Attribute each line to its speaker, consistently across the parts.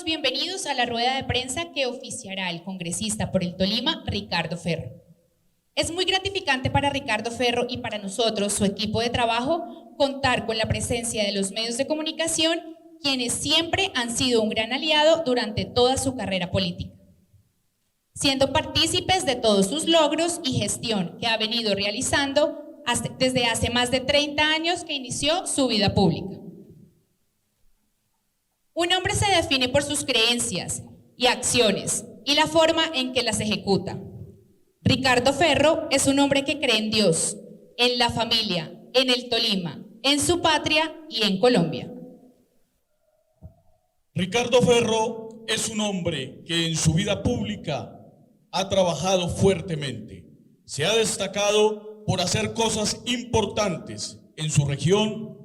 Speaker 1: bienvenidos a la rueda de prensa que oficiará el congresista por el Tolima, Ricardo Ferro. Es muy gratificante para Ricardo Ferro y para nosotros, su equipo de trabajo, contar con la presencia de los medios de comunicación, quienes siempre han sido un gran aliado durante toda su carrera política, siendo partícipes de todos sus logros y gestión que ha venido realizando desde hace más de 30 años que inició su vida pública. Un hombre se define por sus creencias y acciones y la forma en que las ejecuta. Ricardo Ferro es un hombre que cree en Dios, en la familia, en el Tolima, en su patria y en Colombia.
Speaker 2: Ricardo Ferro es un hombre que en su vida pública ha trabajado fuertemente. Se ha destacado por hacer cosas importantes en su región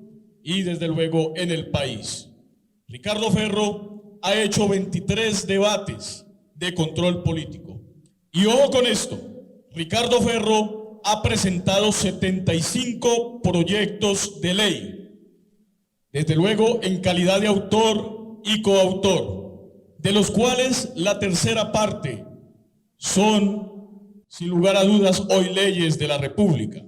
Speaker 2: y desde luego en el país. Ricardo Ferro ha hecho 23 debates de control político. Y ojo con esto, Ricardo Ferro ha presentado 75 proyectos de ley, desde luego en calidad de autor y coautor, de los cuales la tercera parte son, sin lugar a dudas, hoy leyes de la República.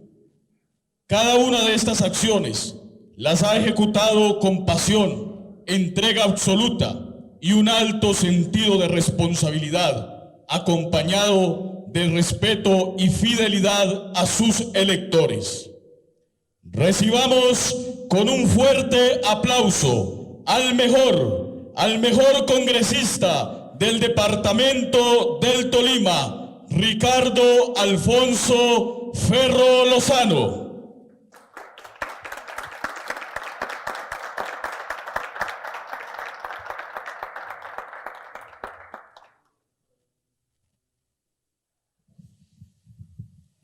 Speaker 2: Cada una de estas acciones las ha ejecutado con pasión, entrega absoluta y un alto sentido de responsabilidad, acompañado de respeto y fidelidad a sus electores. Recibamos con un fuerte aplauso al mejor congresista del departamento del Tolima, Ricardo Alfonso Ferro Lozano.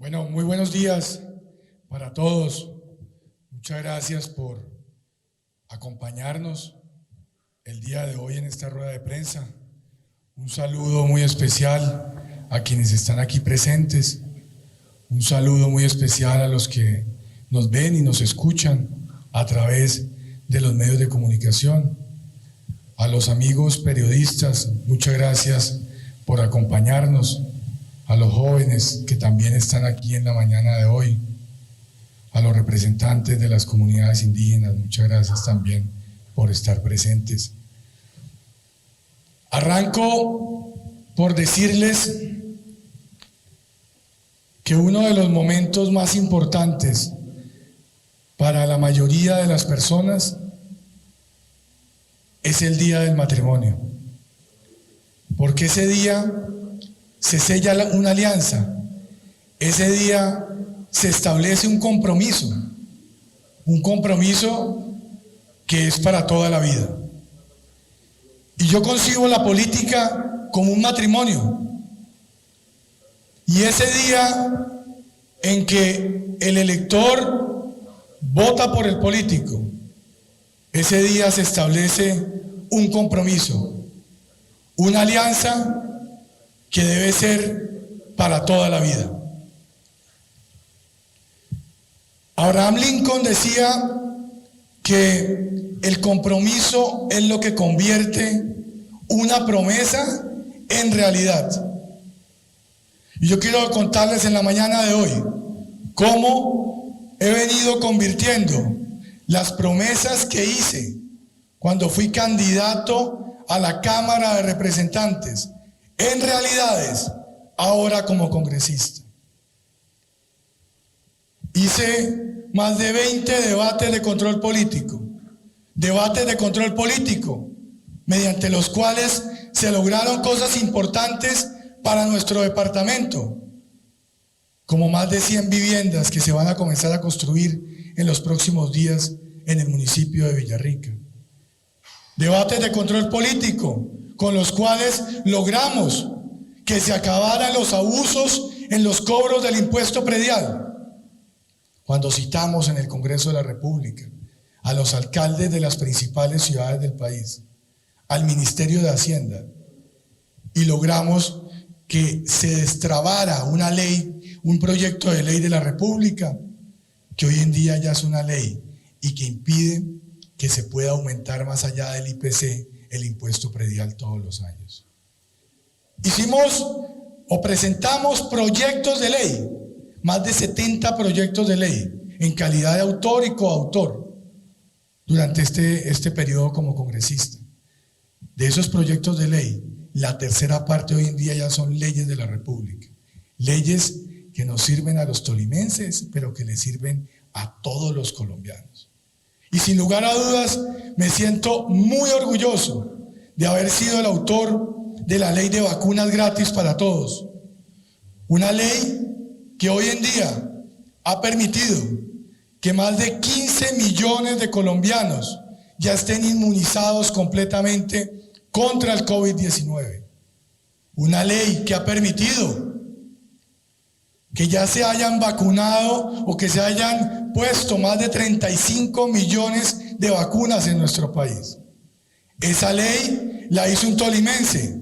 Speaker 3: Bueno, muy buenos días para todos. Muchas gracias por acompañarnos el día de hoy en esta rueda de prensa. Un saludo muy especial a quienes están aquí presentes. Un saludo muy especial a los que nos ven y nos escuchan a través de los medios de comunicación. A los amigos periodistas, muchas gracias por acompañarnos. A los jóvenes que también están aquí en la mañana de hoy, a los representantes de las comunidades indígenas, muchas gracias también por estar presentes. Arranco por decirles que uno de los momentos más importantes para la mayoría de las personas es el día del matrimonio, porque ese día se sella una alianza, ese día se establece un compromiso que es para toda la vida. Y yo concibo la política como un matrimonio, y ese día en que el elector vota por el político, ese día se establece un compromiso, una alianza que debe ser para toda la vida. Abraham Lincoln decía que el compromiso es lo que convierte una promesa en realidad. Y yo quiero contarles en la mañana de hoy cómo he venido convirtiendo las promesas que hice cuando fui candidato a la Cámara de Representantes en realidades ahora como congresista. Hice más de 20 debates de control político, mediante los cuales se lograron cosas importantes para nuestro departamento, como más de 100 viviendas que se van a comenzar a construir en los próximos días en el municipio de Villarrica. Debates de control político con los cuales logramos que se acabaran los abusos en los cobros del impuesto predial. Cuando citamos en el Congreso de la República a los alcaldes de las principales ciudades del país, al Ministerio de Hacienda, y logramos que se destrabara una ley, un proyecto de ley de la República, que hoy en día ya es una ley y que impide que se pueda aumentar más allá del IPC el impuesto predial todos los años. Hicimos o presentamos proyectos de ley, más de 70 proyectos de ley, en calidad de autor y coautor, durante este periodo como congresista. De esos proyectos de ley, la tercera parte hoy en día ya son leyes de la República. Leyes que nos sirven a los tolimenses, pero que les sirven a todos los colombianos. Y sin lugar a dudas, me siento muy orgulloso de haber sido el autor de la ley de vacunas gratis para todos. Una ley que hoy en día ha permitido que más de 15 millones de colombianos ya estén inmunizados completamente contra el COVID-19. Una ley que ha permitido que ya se hayan vacunado o que se hayan puesto más de 35 millones de vacunas en nuestro país. Esa ley la hizo un tolimense.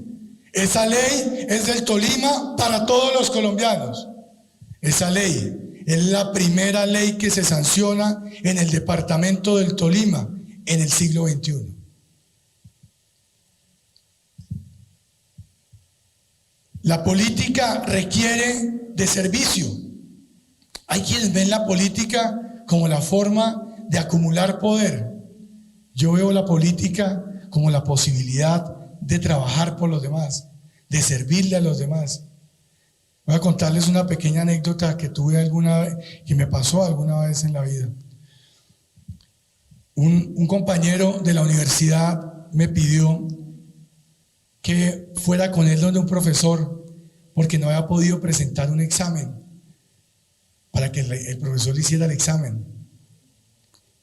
Speaker 3: Esa ley es del Tolima para todos los colombianos. Esa ley es la primera ley que se sanciona en el departamento del Tolima en el siglo XXI. La política requiere de servicio. Hay quienes ven la política como la forma de acumular poder. Yo veo la política como la posibilidad de trabajar por los demás, de servirle a los demás. Voy a contarles una pequeña anécdota que tuve que me pasó alguna vez en la vida. Un compañero de la universidad me pidió que fuera con él donde un profesor, porque no había podido presentar un examen, para que el profesor le hiciera el examen.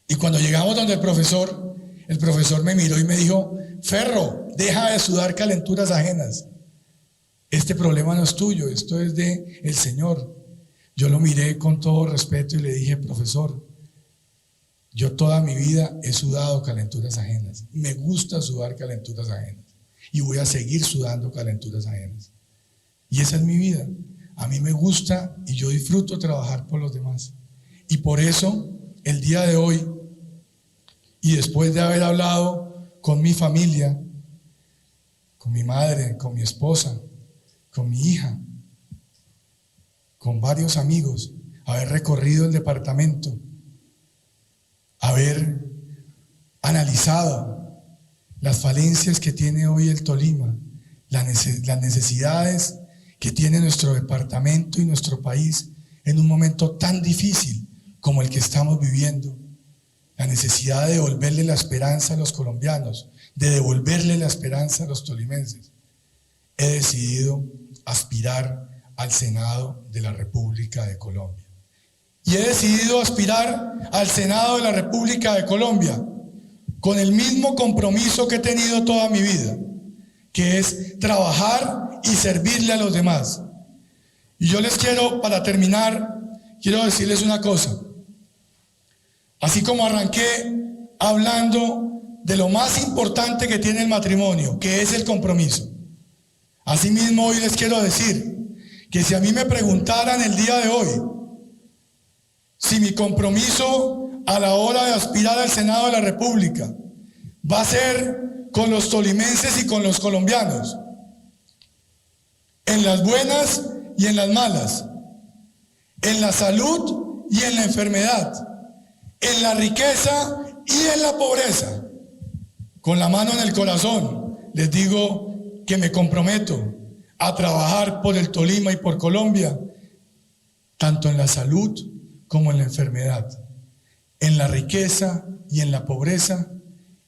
Speaker 3: Y cuando llegamos donde el profesor me miró y me dijo: Ferro, deja de sudar calenturas ajenas. Este problema no es tuyo, esto es de el Señor. Yo lo miré con todo respeto y le dije: profesor, yo toda mi vida he sudado calenturas ajenas. Me gusta sudar calenturas ajenas. Y voy a seguir sudando calenturas ajenas. Y esa es mi vida. A mí me gusta y yo disfruto trabajar por los demás. Y por eso, el día de hoy, y después de haber hablado con mi familia, con mi madre, con mi esposa, con mi hija, con varios amigos, haber recorrido el departamento, haber analizado las falencias que tiene hoy el Tolima, las necesidades que tiene nuestro departamento y nuestro país en un momento tan difícil como el que estamos viviendo, la necesidad de devolverle la esperanza a los colombianos, de devolverle la esperanza a los tolimenses. He decidido aspirar al Senado de la República de Colombia. Y he decidido aspirar al Senado de la República de Colombia con el mismo compromiso que he tenido toda mi vida, que es trabajar y servirle a los demás. Y yo les quiero, para terminar, quiero decirles una cosa. Así como arranqué hablando de lo más importante que tiene el matrimonio, que es el compromiso, asimismo hoy les quiero decir que si a mí me preguntaran el día de hoy si mi compromiso a la hora de aspirar al Senado de la República va a ser con los tolimenses y con los colombianos, en las buenas y en las malas, en la salud y en la enfermedad, en la riqueza y en la pobreza, con la mano en el corazón, les digo que me comprometo a trabajar por el Tolima y por Colombia, tanto en la salud como en la enfermedad, en la riqueza y en la pobreza,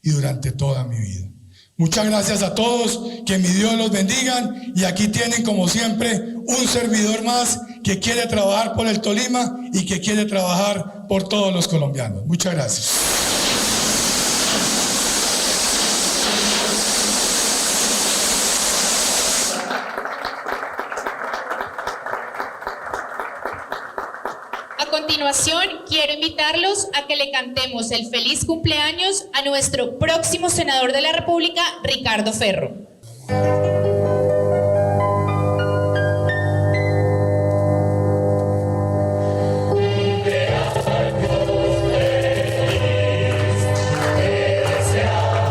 Speaker 3: y durante toda mi vida. Muchas gracias a todos, que mi Dios los bendiga, y aquí tienen como siempre un servidor más que quiere trabajar por el Tolima y que quiere trabajar por todos los colombianos. Muchas gracias.
Speaker 1: A continuación, quiero invitarlos a que le cantemos el feliz cumpleaños a nuestro próximo senador de la República, Ricardo Ferro.
Speaker 4: Te deseamos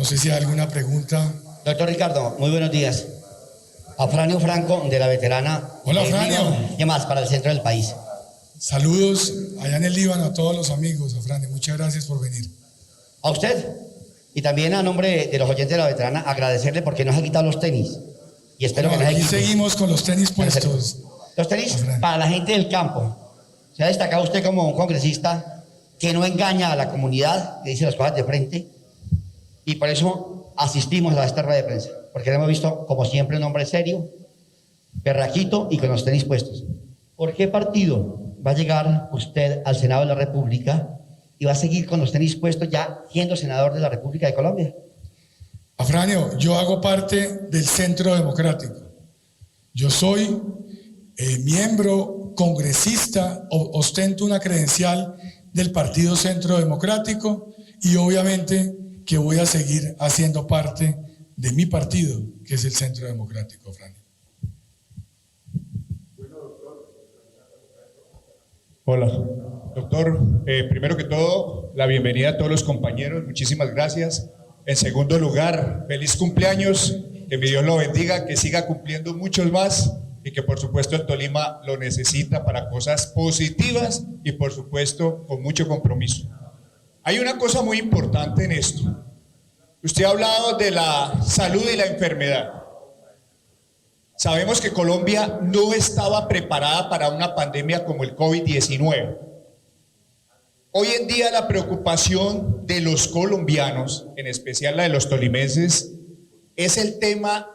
Speaker 3: No sé si hay alguna pregunta.
Speaker 4: Doctor Ricardo, muy buenos días. Afranio Franco, de la veterana.
Speaker 3: Hola, Afranio.
Speaker 4: ¿Qué más para el centro del país?
Speaker 3: Saludos allá en el Líbano a todos los amigos, Afranio. Muchas gracias por venir.
Speaker 4: A usted. Y también a nombre de los oyentes de la veterana, agradecerle porque nos ha quitado los tenis. Y espero que nos
Speaker 3: aquí
Speaker 4: haya quitado.
Speaker 3: seguimos con los tenis puestos.
Speaker 4: Los tenis
Speaker 3: Afranio.
Speaker 4: para la gente del campo. Se ha destacado usted como un congresista que no engaña a la comunidad, que dice las cosas de frente. Y por eso asistimos a esta rueda de prensa. Porque lo hemos visto, como siempre, un hombre serio, berraquito y con los tenis puestos. ¿Por qué partido va a llegar usted al Senado de la República y va a seguir con los tenis puestos ya siendo senador de la República de Colombia?
Speaker 3: Afranio, yo hago parte del Centro Democrático. Yo soy miembro, congresista, ostento una credencial del Partido Centro Democrático y obviamente que voy a seguir haciendo parte de mi partido, que es el Centro Democrático, Afranio.
Speaker 5: Hola, doctor. Primero que todo, la bienvenida a todos los compañeros. Muchísimas gracias. En segundo lugar, feliz cumpleaños. Que mi Dios lo bendiga, que siga cumpliendo muchos más y que por supuesto el Tolima lo necesita para cosas positivas y por supuesto con mucho compromiso. Hay una cosa muy importante en esto. Usted ha hablado de la salud y la enfermedad. Sabemos que Colombia no estaba preparada para una pandemia como el COVID-19. Hoy en día la preocupación de los colombianos, en especial la de los tolimenses, es el tema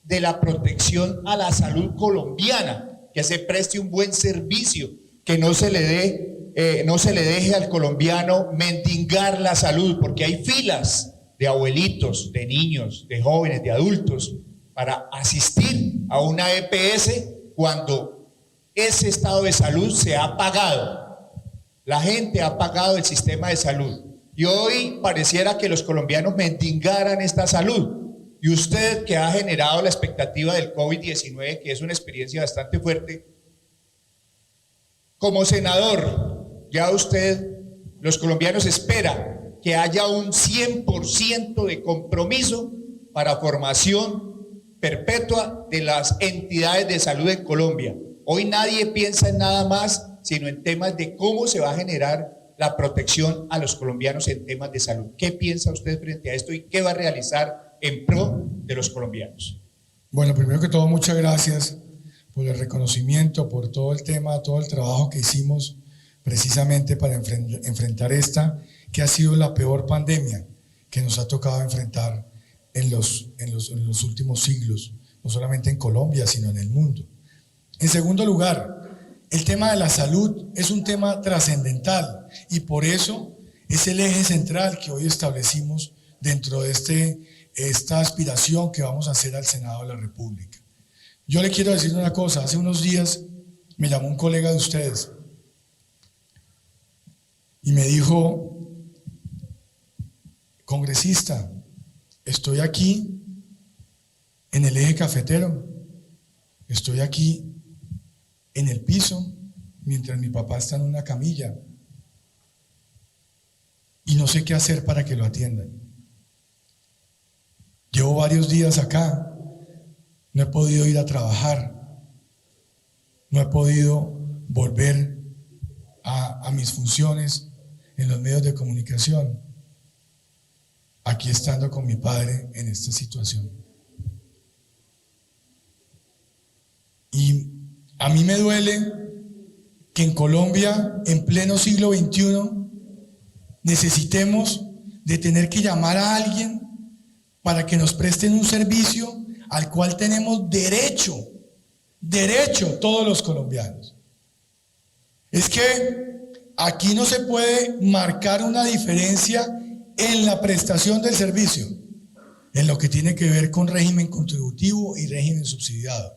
Speaker 5: de la protección a la salud colombiana, que se preste un buen servicio, que no se le deje al colombiano mendigar la salud, porque hay filas de abuelitos, de niños, de jóvenes, de adultos, para asistir a una EPS cuando ese estado de salud se ha pagado. La gente ha pagado el sistema de salud. Y hoy pareciera que los colombianos mendigaran esta salud. Y usted, que ha generado la expectativa del COVID-19, que es una experiencia bastante fuerte, como senador, ya usted, los colombianos esperan que haya un 100% de compromiso para formación perpetua de las entidades de salud en Colombia. Hoy nadie piensa en nada más, sino en temas de cómo se va a generar la protección a los colombianos en temas de salud. ¿Qué piensa usted frente a esto y qué va a realizar en pro de los colombianos?
Speaker 3: Bueno, primero que todo, muchas gracias por el reconocimiento, por todo el tema, todo el trabajo que hicimos precisamente para enfrentar esta, que ha sido la peor pandemia que nos ha tocado enfrentar en los últimos siglos, no solamente en Colombia, sino en el mundo. En segundo lugar, el tema de la salud es un tema trascendental y por eso es el eje central que hoy establecimos dentro de esta aspiración que vamos a hacer al Senado de la República. Yo le quiero decir una cosa, hace unos días me llamó un colega de ustedes y me dijo: congresista, estoy aquí en el eje cafetero, estoy aquí en el piso mientras mi papá está en una camilla y no sé qué hacer para que lo atiendan. Llevo varios días acá, no he podido ir a trabajar, no he podido volver a mis funciones en los medios de comunicación, aquí estando con mi padre en esta situación. Y a mí me duele que en Colombia, en pleno siglo XXI, necesitemos de tener que llamar a alguien para que nos presten un servicio al cual tenemos derecho todos los colombianos. Es que aquí no se puede marcar una diferencia en la prestación del servicio, en lo que tiene que ver con régimen contributivo y régimen subsidiado.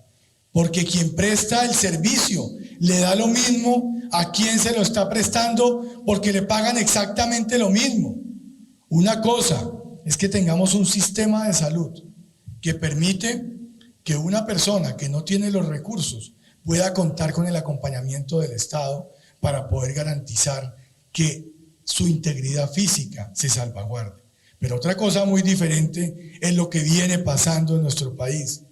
Speaker 3: Porque quien presta el servicio le da lo mismo a quien se lo está prestando, porque le pagan exactamente lo mismo. Una cosa es que tengamos un sistema de salud que permite que una persona que no tiene los recursos pueda contar con el acompañamiento del Estado para poder garantizar que su integridad física se salvaguarde. Pero otra cosa muy diferente es lo que viene pasando en nuestro país,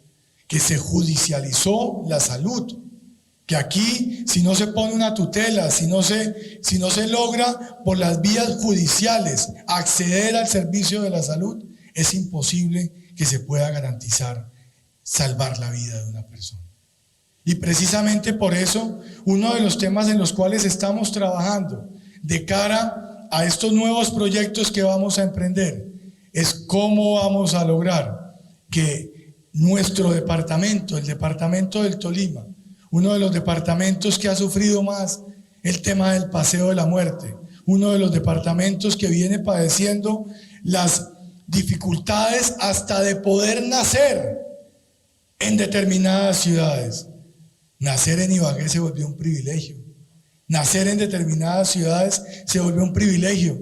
Speaker 3: que se judicializó la salud, que aquí si no se pone una tutela, si no se logra por las vías judiciales acceder al servicio de la salud, es imposible que se pueda garantizar salvar la vida de una persona. Y precisamente por eso, uno de los temas en los cuales estamos trabajando de cara a estos nuevos proyectos que vamos a emprender es cómo vamos a lograr que nuestro departamento, el departamento del Tolima, uno de los departamentos que ha sufrido más el tema del paseo de la muerte, uno de los departamentos que viene padeciendo las dificultades hasta de poder nacer en determinadas ciudades. Nacer en Ibagué se volvió un privilegio. Nacer en determinadas ciudades se volvió un privilegio,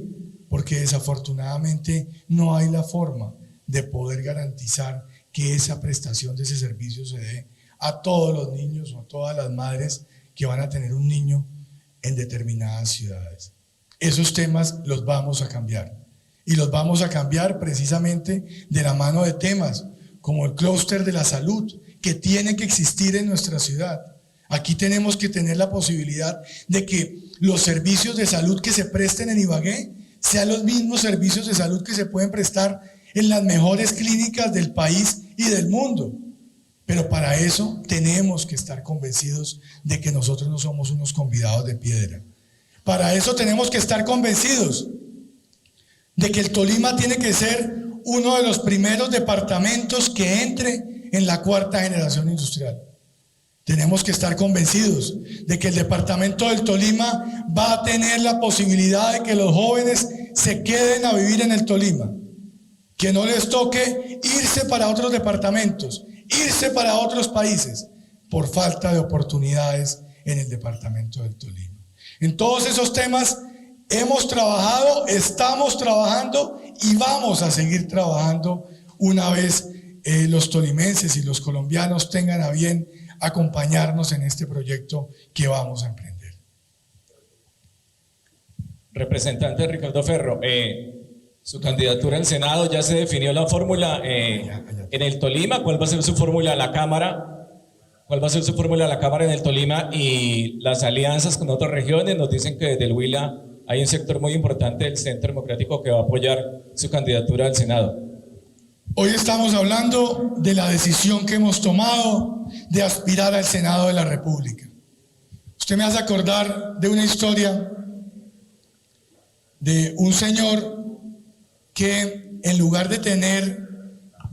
Speaker 3: porque desafortunadamente no hay la forma de poder garantizar que esa prestación de ese servicio se dé a todos los niños o a todas las madres que van a tener un niño en determinadas ciudades. Esos temas los vamos a cambiar, y los vamos a cambiar precisamente de la mano de temas como el clúster de la salud, que tiene que existir en nuestra ciudad. Aquí tenemos que tener la posibilidad de que los servicios de salud que se presten en Ibagué sean los mismos servicios de salud que se pueden prestar en las mejores clínicas del país y del mundo. Pero para eso tenemos que estar convencidos de que nosotros no somos unos convidados de piedra. Para eso tenemos que estar convencidos de que el Tolima tiene que ser uno de los primeros departamentos que entre en la cuarta generación industrial. Tenemos que estar convencidos de que el departamento del Tolima va a tener la posibilidad de que los jóvenes se queden a vivir en el Tolima, que no les toque irse para otros departamentos, irse para otros países por falta de oportunidades en el departamento del Tolima. En todos esos temas hemos trabajado, estamos trabajando y vamos a seguir trabajando una vez los tolimenses y los colombianos tengan a bien acompañarnos en este proyecto que vamos a emprender.
Speaker 6: Representante Ricardo Ferro, su candidatura al Senado, ya se definió la fórmula en el Tolima. ¿Cuál va a ser su fórmula a la Cámara? ¿Cuál va a ser su fórmula a la Cámara en el Tolima? Y las alianzas con otras regiones nos dicen que desde el Huila hay un sector muy importante del Centro Democrático que va a apoyar su candidatura al Senado.
Speaker 3: Hoy estamos hablando de la decisión que hemos tomado de aspirar al Senado de la República. Usted me hace acordar de una historia de un señor que en lugar de tener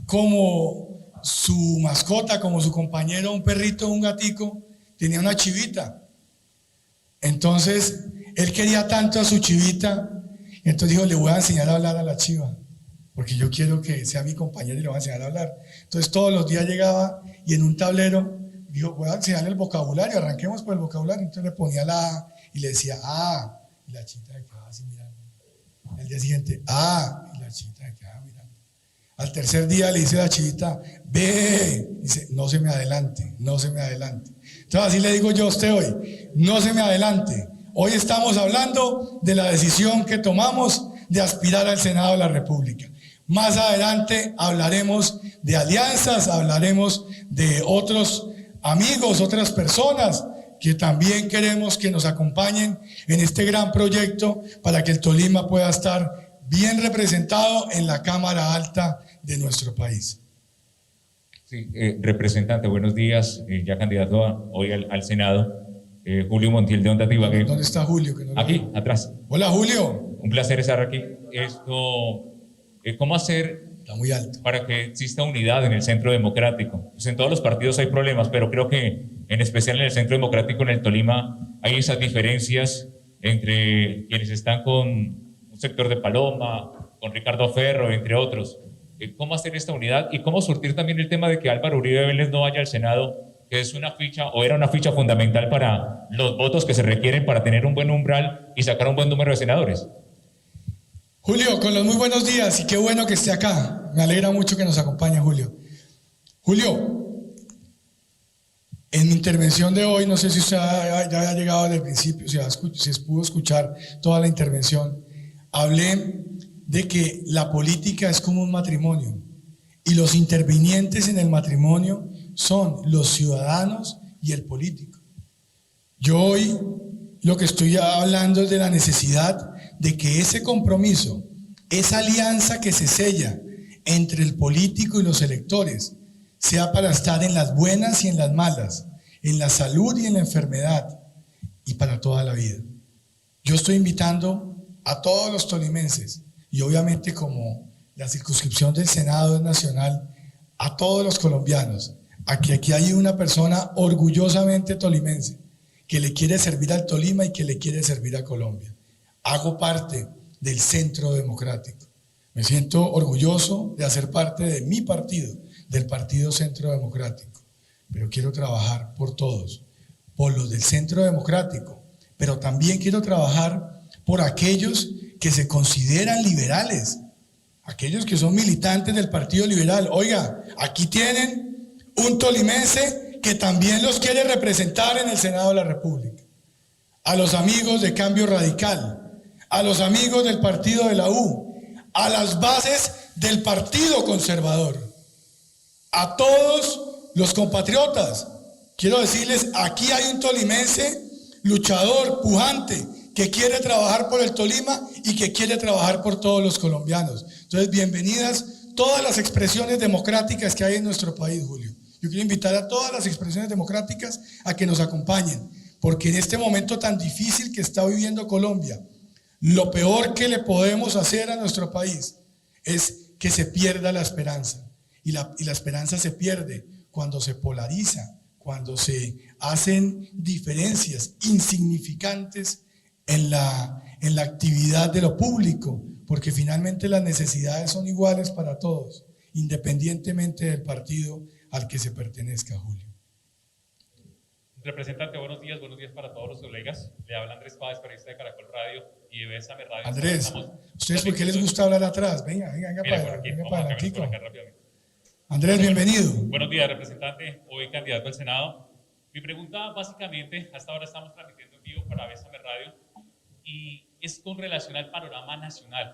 Speaker 3: como su mascota, como su compañero, un perrito o un gatico, tenía una chivita. Entonces, él quería tanto a su chivita, entonces dijo, le voy a enseñar a hablar a la chiva, porque yo quiero que sea mi compañero y le voy a enseñar a hablar. Entonces todos los días llegaba y en un tablero dijo, voy a enseñarle el vocabulario, arranquemos por el vocabulario. Entonces le ponía la A y le decía A, y la chita se quedaba así mirando. El día siguiente A, y la chita se quedaba mirando. Al tercer día le dice a la chivita B, dice, no se me adelante, no se me adelante. Entonces así le digo yo a usted hoy, no se me adelante. Hoy estamos hablando de la decisión que tomamos de aspirar al Senado de la República. Más adelante hablaremos de alianzas, hablaremos de otros amigos, otras personas que también queremos que nos acompañen en este gran proyecto para que el Tolima pueda estar bien representado en la Cámara Alta de nuestro país.
Speaker 7: Sí, representante, buenos días, ya candidato hoy al Senado, Julio Montiel de Ondas de Ibagué.
Speaker 3: ¿Dónde está Julio? Que no
Speaker 7: Aquí, atrás.
Speaker 3: Hola Julio.
Speaker 7: Un placer estar aquí. ¿Cómo hacer
Speaker 3: Está muy alto.
Speaker 7: para que exista unidad en el Centro Democrático? Pues en todos los partidos hay problemas, pero creo que en especial en el Centro Democrático, en el Tolima, hay esas diferencias entre quienes están con un sector de Paloma, con Ricardo Ferro, entre otros. ¿Cómo hacer esta unidad y cómo surtir también el tema de que Álvaro Uribe Vélez no vaya al Senado, que es una ficha o era una ficha fundamental para los votos que se requieren para tener un buen umbral y sacar un buen número de senadores?
Speaker 3: Julio, con los muy buenos días y qué bueno que esté acá. Me alegra mucho que nos acompañe Julio. Julio, en mi intervención de hoy, no sé si usted ya había llegado desde el principio, si pudo escuchar toda la intervención, hablé de que la política es como un matrimonio y los intervinientes en el matrimonio son los ciudadanos y el político. Yo hoy lo que estoy hablando es de la necesidad de que ese compromiso, esa alianza que se sella entre el político y los electores, sea para estar en las buenas y en las malas, en la salud y en la enfermedad, y para toda la vida. Yo estoy invitando a todos los tolimenses, y obviamente como la circunscripción del Senado es nacional, a todos los colombianos, a que aquí hay una persona orgullosamente tolimense, que le quiere servir al Tolima y que le quiere servir a Colombia. Hago parte del Centro Democrático. Me siento orgulloso de hacer parte de mi partido, del Partido Centro Democrático, pero quiero trabajar por todos, por los del Centro Democrático, pero también quiero trabajar por aquellos que se consideran liberales, aquellos que son militantes del Partido Liberal. Oiga, aquí tienen un tolimense que también los quiere representar en el Senado de la República. A los amigos de Cambio Radical, a los amigos del partido de la U, a las bases del Partido Conservador, a todos los compatriotas. Quiero decirles, aquí hay un tolimense luchador, pujante, que quiere trabajar por el Tolima y que quiere trabajar por todos los colombianos. Entonces, bienvenidas todas las expresiones democráticas que hay en nuestro país, Julio. Yo quiero invitar a todas las expresiones democráticas a que nos acompañen, porque en este momento tan difícil que está viviendo Colombia, lo peor que le podemos hacer a nuestro país es que se pierda la esperanza. Y la esperanza se pierde cuando se polariza, cuando se hacen diferencias insignificantes en la actividad de lo público, porque finalmente las necesidades son iguales para todos, independientemente del partido al que se pertenezca, Julio.
Speaker 7: Representante, buenos días para todos los colegas. Le habla Andrés Páez, periodista de Caracol Radio y de Bésame Radio.
Speaker 3: Andrés, ¿ustedes por qué les gusta hablar atrás? Venga para adelante. Andrés, bienvenido.
Speaker 7: Buenos días, representante, hoy candidato al Senado. Mi pregunta básicamente, hasta ahora estamos transmitiendo en vivo para Bésame Radio y es con relación al panorama nacional.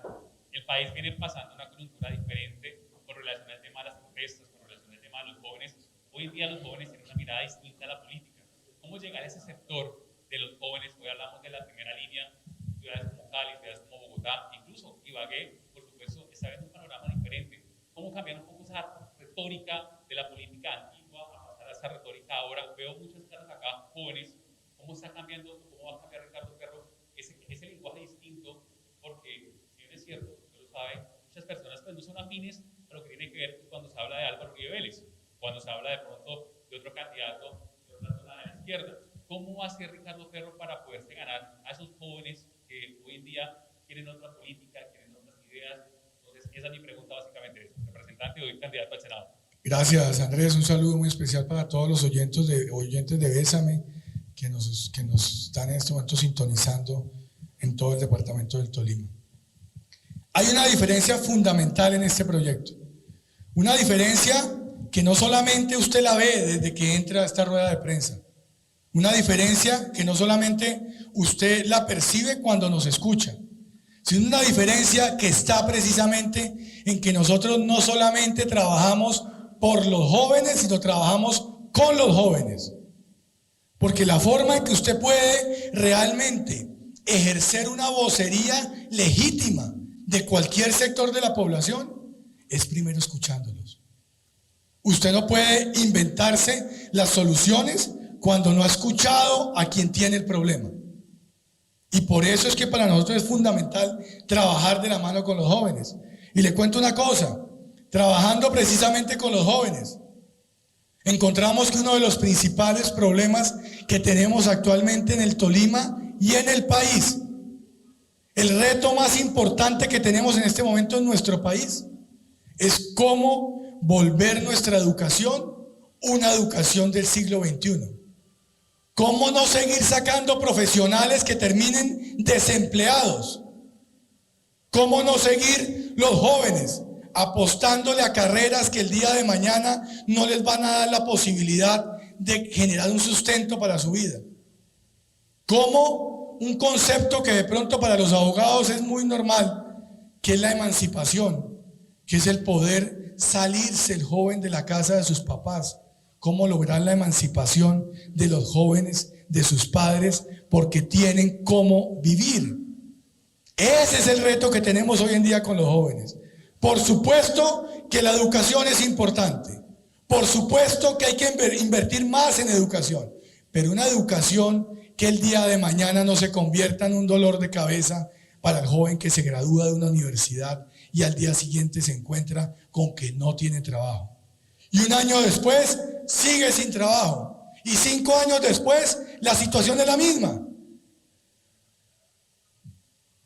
Speaker 7: El país viene pasando una coyuntura diferente con relación al tema de las protestas, con relación al tema de los jóvenes. Hoy en día los jóvenes tienen una mirada distinta a la política. ¿Cómo llegar a ese sector de los jóvenes? Hoy hablamos de la primera línea, ciudades como Cali, ciudades como Bogotá, incluso Ibagué, por supuesto, está viendo un panorama diferente. ¿Cómo cambiar un poco esa retórica de la política antigua a pasar a esa retórica ahora? Veo muchas caras acá, jóvenes, ¿cómo está cambiando, cómo va a cambiar Ricardo Ferro ese lenguaje distinto? Porque, si bien es cierto, usted lo sabe, muchas personas pues no son afines a lo que tiene que ver cuando se habla de Álvaro Uribe Vélez, cuando se habla de pronto de otro candidato de otra zona de la izquierda. ¿Cómo va a hacer Ricardo Ferro para poderse ganar a esos jóvenes que hoy en día quieren otra política, quieren otras ideas? Entonces, esa es mi pregunta básicamente, representante, hoy candidato al Senado.
Speaker 3: Gracias, Andrés. Un saludo muy especial para todos los oyentes de Bésame que nos están en este momento sintonizando en todo el departamento del Tolima. Hay una diferencia fundamental en este proyecto. Una diferencia que no solamente usted la ve desde que entra a esta rueda de prensa. Una diferencia que no solamente usted la percibe cuando nos escucha, sino una diferencia que está precisamente en que nosotros no solamente trabajamos por los jóvenes, sino trabajamos con los jóvenes. Porque la forma en que usted puede realmente ejercer una vocería legítima de cualquier sector de la población es primero escuchándolos. Usted no puede inventarse las soluciones cuando no ha escuchado a quien tiene el problema. Y por eso es que para nosotros es fundamental trabajar de la mano con los jóvenes. Y le cuento una cosa, trabajando precisamente con los jóvenes, encontramos que uno de los principales problemas que tenemos actualmente en el Tolima y en el país, el reto más importante que tenemos en este momento en nuestro país, es cómo volver nuestra educación una educación del siglo XXI. ¿Cómo no seguir sacando profesionales que terminen desempleados? ¿Cómo no seguir los jóvenes apostándole a carreras que el día de mañana no les van a dar la posibilidad de generar un sustento para su vida? ¿Cómo un concepto que de pronto para los abogados es muy normal, ¿Qué es la emancipación? ¿Qué es el poder salirse el joven de la casa de sus papás? ¿Cómo lograr la emancipación de los jóvenes, de sus padres, porque tienen cómo vivir? Ese es el reto que tenemos hoy en día con los jóvenes. Por supuesto que la educación es importante. Por supuesto que hay que invertir más en educación. Pero una educación que el día de mañana no se convierta en un dolor de cabeza para el joven que se gradúa de una universidad y al día siguiente se encuentra con que no tiene trabajo. Y un año después sigue sin trabajo. Y 5 años después la situación es la misma.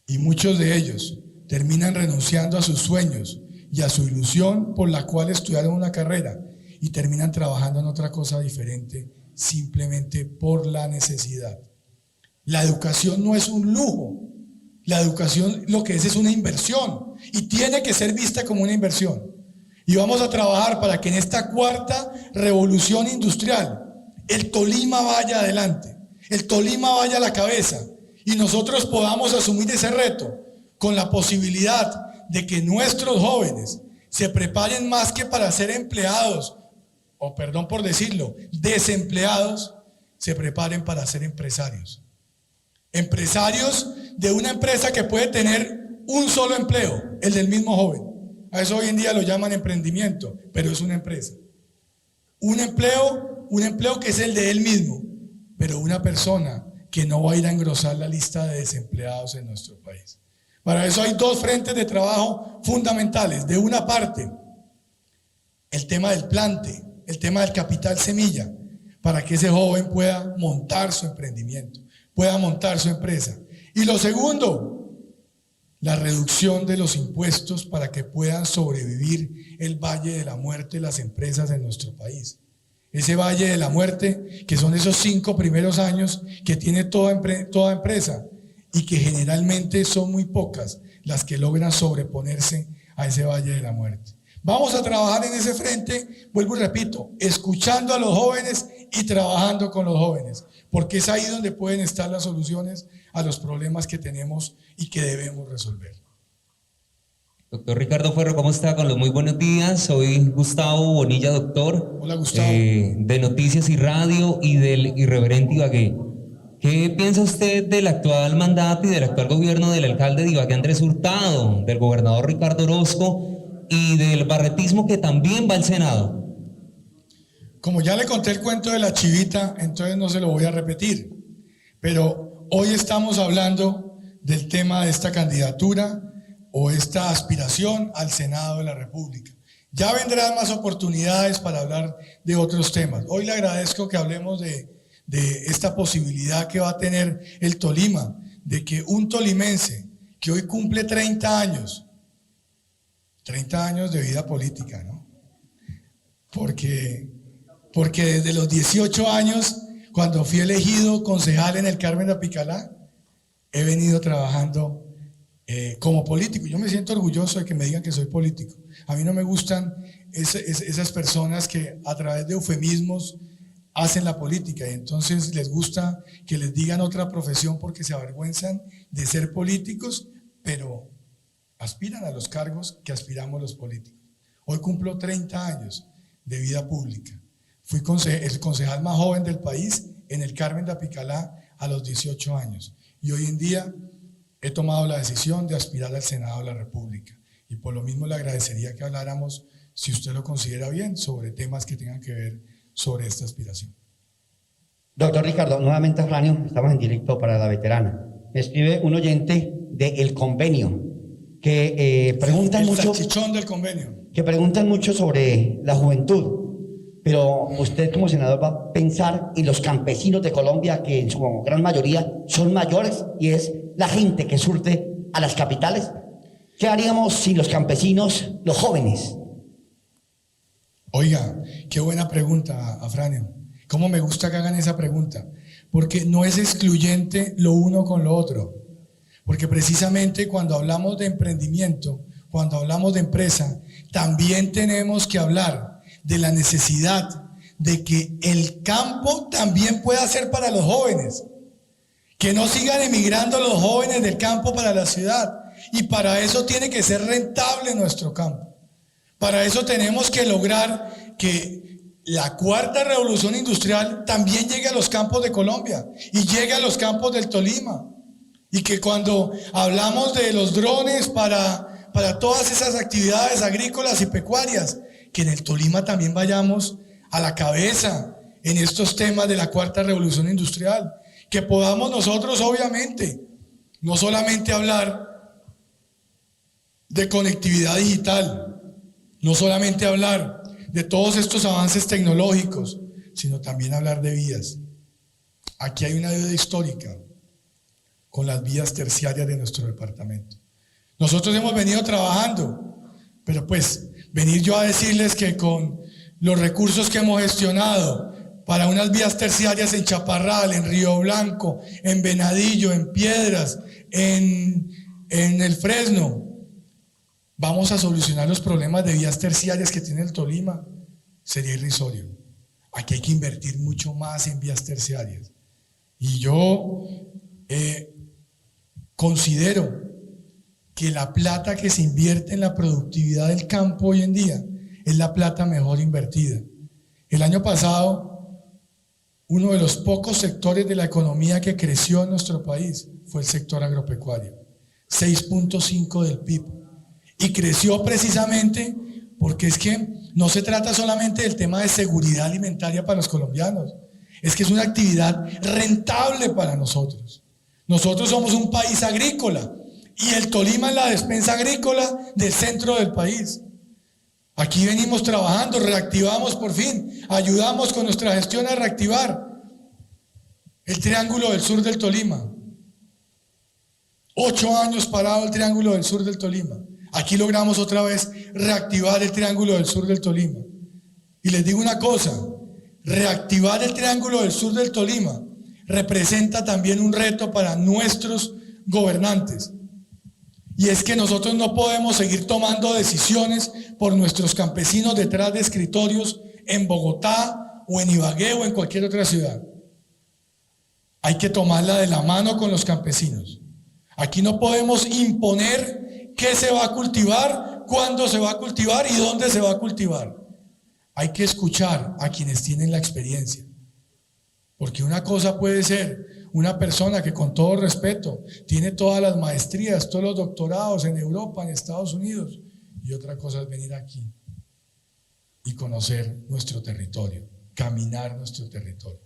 Speaker 3: Y muchos de ellos terminan renunciando a sus sueños y a su ilusión por la cual estudiaron una carrera y terminan trabajando en otra cosa diferente simplemente por la necesidad. La educación no es un lujo. La educación lo que es una inversión y tiene que ser vista como una inversión. Y vamos a trabajar para que en esta cuarta revolución industrial el Tolima vaya adelante, el Tolima vaya a la cabeza y nosotros podamos asumir ese reto con la posibilidad de que nuestros jóvenes se preparen más que para ser empleados, o perdón por decirlo, desempleados, se preparen para ser empresarios. Empresarios de una empresa que puede tener un solo empleo, el del mismo joven. A eso hoy en día lo llaman emprendimiento, pero es una empresa. Un empleo que es el de él mismo, pero una persona que no va a ir a engrosar la lista de desempleados en nuestro país. Para eso hay 2 frentes de trabajo fundamentales. De una parte, el tema del plante, el tema del capital semilla, para que ese joven pueda montar su emprendimiento, pueda montar su empresa. Y lo segundo, la reducción de los impuestos para que puedan sobrevivir el valle de la muerte las empresas en nuestro país. Ese valle de la muerte, que son esos 5 primeros años que tiene toda empresa y que generalmente son muy pocas las que logran sobreponerse a ese valle de la muerte. Vamos a trabajar en ese frente, vuelvo y repito, escuchando a los jóvenes y trabajando con los jóvenes, porque es ahí donde pueden estar las soluciones a los problemas que tenemos y que debemos resolver.
Speaker 8: Doctor Ricardo Ferro, ¿cómo está? Con los muy buenos días. Soy Gustavo Bonilla, doctor.
Speaker 3: Hola, Gustavo.
Speaker 8: De Noticias y Radio y del Irreverente Ibagué. ¿Qué piensa usted del actual mandato y del actual gobierno del alcalde de Ibagué, Andrés Hurtado, del gobernador Ricardo Orozco y del barretismo que también va al Senado?
Speaker 3: Como ya le conté el cuento de la chivita, entonces no se lo voy a repetir. Pero hoy estamos hablando del tema de esta candidatura o esta aspiración al Senado de la República. Ya vendrán más oportunidades para hablar de otros temas. Hoy le agradezco que hablemos de esta posibilidad que va a tener el Tolima, de que un tolimense que hoy cumple 30 años de vida política, ¿no? Porque desde los 18 años, cuando fui elegido concejal en el Carmen de Apicalá, he venido trabajando como político. Yo me siento orgulloso de que me digan que soy político. A mí no me gustan esas personas que a través de eufemismos hacen la política y entonces les gusta que les digan otra profesión porque se avergüenzan de ser políticos, pero aspiran a los cargos que aspiramos los políticos. Hoy cumplo 30 años de vida pública. Fui el concejal más joven del país en el Carmen de Apicalá a los 18 años y hoy en día he tomado la decisión de aspirar al Senado de la República y por lo mismo le agradecería que habláramos, si usted lo considera bien, sobre temas que tengan que ver sobre esta aspiración.
Speaker 4: Doctor Ricardo, nuevamente Franio, estamos en directo para la veterana. Me escribe un oyente del convenio que preguntan
Speaker 3: el
Speaker 4: mucho.
Speaker 3: salchichón del convenio.
Speaker 4: Que preguntan mucho sobre la juventud. Pero usted como senador va a pensar en los campesinos de Colombia, que en su gran mayoría son mayores y es la gente que surte a las capitales. ¿Qué haríamos sin los campesinos, los jóvenes?
Speaker 3: Oiga, qué buena pregunta, Afranio. ¿Cómo me gusta que hagan esa pregunta? Porque no es excluyente lo uno con lo otro. Porque precisamente cuando hablamos de emprendimiento, cuando hablamos de empresa, también tenemos que hablar de la necesidad de que el campo también pueda ser para los jóvenes. Que no sigan emigrando los jóvenes del campo para la ciudad. y para eso tiene que ser rentable nuestro campo. Para eso tenemos que lograr que la cuarta revolución industrial también llegue a los campos de Colombia y llegue a los campos del Tolima. Y que cuando hablamos de los drones para todas esas actividades agrícolas y pecuarias, que en el Tolima también vayamos a la cabeza en estos temas de la cuarta revolución industrial. Que podamos nosotros, obviamente, no solamente hablar de conectividad digital, no solamente hablar de todos estos avances tecnológicos, sino también hablar de vías. Aquí hay una deuda histórica con las vías terciarias de nuestro departamento. Nosotros hemos venido trabajando, pero pues venir yo a decirles que con los recursos que hemos gestionado para unas vías terciarias en Chaparral, en Río Blanco, en Venadillo, en Piedras, en el Fresno, vamos a solucionar los problemas de vías terciarias que tiene el Tolima, sería irrisorio. Aquí hay que invertir mucho más en vías terciarias. Y yo considero que la plata que se invierte en la productividad del campo hoy en día es la plata mejor invertida. El año pasado, uno de los pocos sectores de la economía que creció en nuestro país fue el sector agropecuario, 6.5 del PIB. Y creció precisamente porque es que no se trata solamente del tema de seguridad alimentaria para los colombianos, es que es una actividad rentable para nosotros. Nosotros somos un país agrícola y el Tolima es la despensa agrícola del centro del país. Aquí venimos trabajando, reactivamos por fin, ayudamos con nuestra gestión a reactivar el Triángulo del Sur del Tolima. 8 años parado el Triángulo del Sur del Tolima. Aquí logramos otra vez reactivar el Triángulo del Sur del Tolima. Y les digo una cosa, reactivar el Triángulo del Sur del Tolima representa también un reto para nuestros gobernantes. Y es que nosotros no podemos seguir tomando decisiones por nuestros campesinos detrás de escritorios en Bogotá o en Ibagué o en cualquier otra ciudad. Hay que tomarla de la mano con los campesinos. Aquí no podemos imponer qué se va a cultivar, cuándo se va a cultivar y dónde se va a cultivar. Hay que escuchar a quienes tienen la experiencia. Porque una cosa puede ser una persona que, con todo respeto, tiene todas las maestrías, todos los doctorados en Europa, en Estados Unidos, y otra cosa es venir aquí y conocer nuestro territorio, caminar nuestro territorio.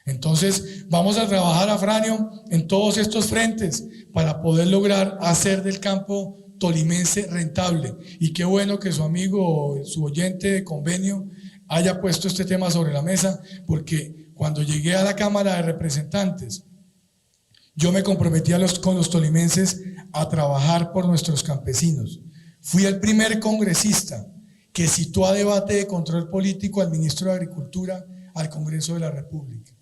Speaker 3: Entonces vamos a trabajar, Afranio, en todos estos frentes para poder lograr hacer del campo tolimense rentable. Y qué bueno que su amigo, su oyente de convenio, haya puesto este tema sobre la mesa, porque cuando llegué a la Cámara de Representantes, yo me comprometí con los tolimenses a trabajar por nuestros campesinos. Fui el primer congresista que citó a debate de control político al ministro de Agricultura al Congreso de la República.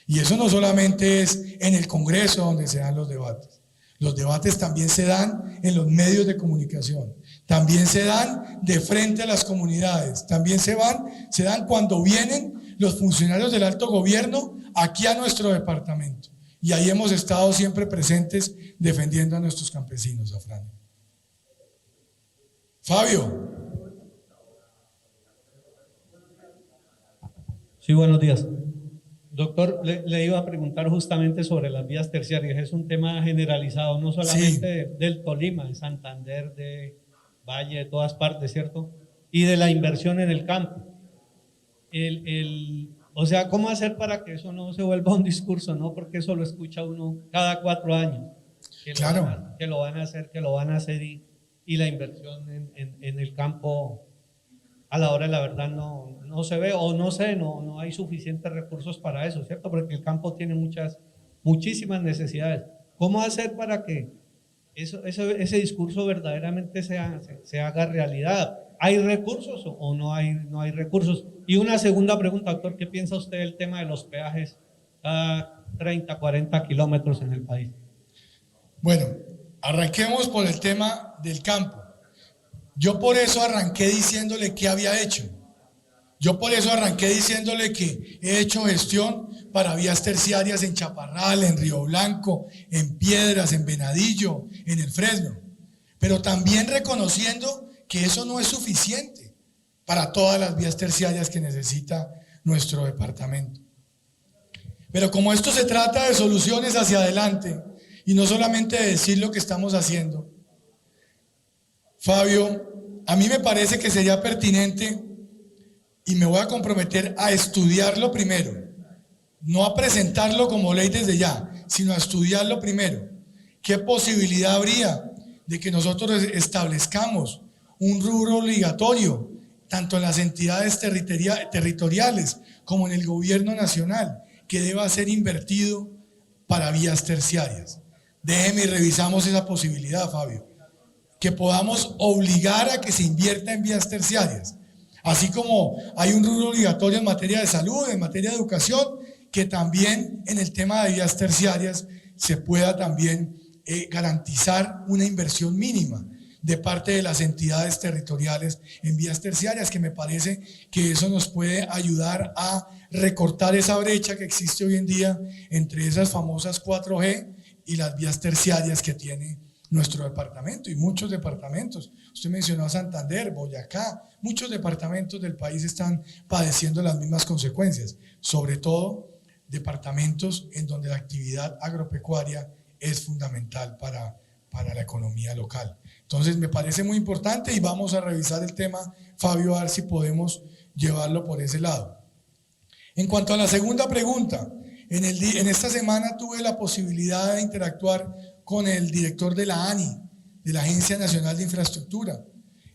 Speaker 3: Y eso no solamente es en el Congreso donde se dan los debates. Los debates también se dan en los medios de comunicación, también se dan de frente a las comunidades, también se dan cuando vienen los funcionarios del alto gobierno aquí a nuestro departamento. Y ahí hemos estado siempre presentes defendiendo a nuestros campesinos, Afranio. Fabio.
Speaker 9: Sí, buenos días. Doctor, le iba a preguntar justamente sobre las vías terciarias. Es un tema generalizado, no solamente del Tolima, de Santander, de Valle, de todas partes, ¿cierto? Y de la inversión en el campo. O sea, ¿cómo hacer para que eso no se vuelva un discurso, no? Porque eso lo escucha uno cada 4 años.
Speaker 3: Claro.
Speaker 9: Que lo van a hacer y la inversión en el campo a la hora de la verdad no se ve, o no sé, no hay suficientes recursos para eso, ¿cierto? Porque el campo tiene muchísimas necesidades. ¿Cómo hacer para que ese discurso verdaderamente se haga realidad? ¿Hay recursos o no hay recursos? Y una segunda pregunta, doctor, ¿qué piensa usted del tema de los peajes a 30, 40 kilómetros en el país?
Speaker 3: Bueno, arranquemos por el tema del campo. Yo por eso arranqué diciéndole qué había hecho. Yo por eso arranqué diciéndole que he hecho gestión para vías terciarias en Chaparral, en Río Blanco, en Piedras, en Venadillo, en el Fresno. pero también reconociendo que eso no es suficiente para todas las vías terciarias que necesita nuestro departamento. Pero como esto se trata de soluciones hacia adelante y no solamente de decir lo que estamos haciendo, Fabio, a mí me parece que sería pertinente, y me voy a comprometer a estudiarlo primero, no a presentarlo como ley desde ya, sino a estudiarlo primero. ¿Qué posibilidad habría de que nosotros establezcamos un rubro obligatorio, tanto en las entidades territoriales como en el gobierno nacional, que deba ser invertido para vías terciarias? Déjeme y revisamos esa posibilidad, Fabio. Que podamos obligar a que se invierta en vías terciarias. Así como hay un rubro obligatorio en materia de salud, en materia de educación, que también en el tema de vías terciarias se pueda también garantizar una inversión mínima de parte de las entidades territoriales en vías terciarias, que me parece que eso nos puede ayudar a recortar esa brecha que existe hoy en día entre esas famosas 4G y las vías terciarias que tiene nuestro departamento y muchos departamentos. Usted mencionó a Santander, Boyacá, muchos departamentos del país están padeciendo las mismas consecuencias, sobre todo departamentos en donde la actividad agropecuaria es fundamental para la economía local. Entonces me parece muy importante y vamos a revisar el tema, Fabio, a ver si podemos llevarlo por ese lado. En cuanto a la segunda pregunta, en esta semana tuve la posibilidad de interactuar con el director de la ANI, de la Agencia Nacional de Infraestructura,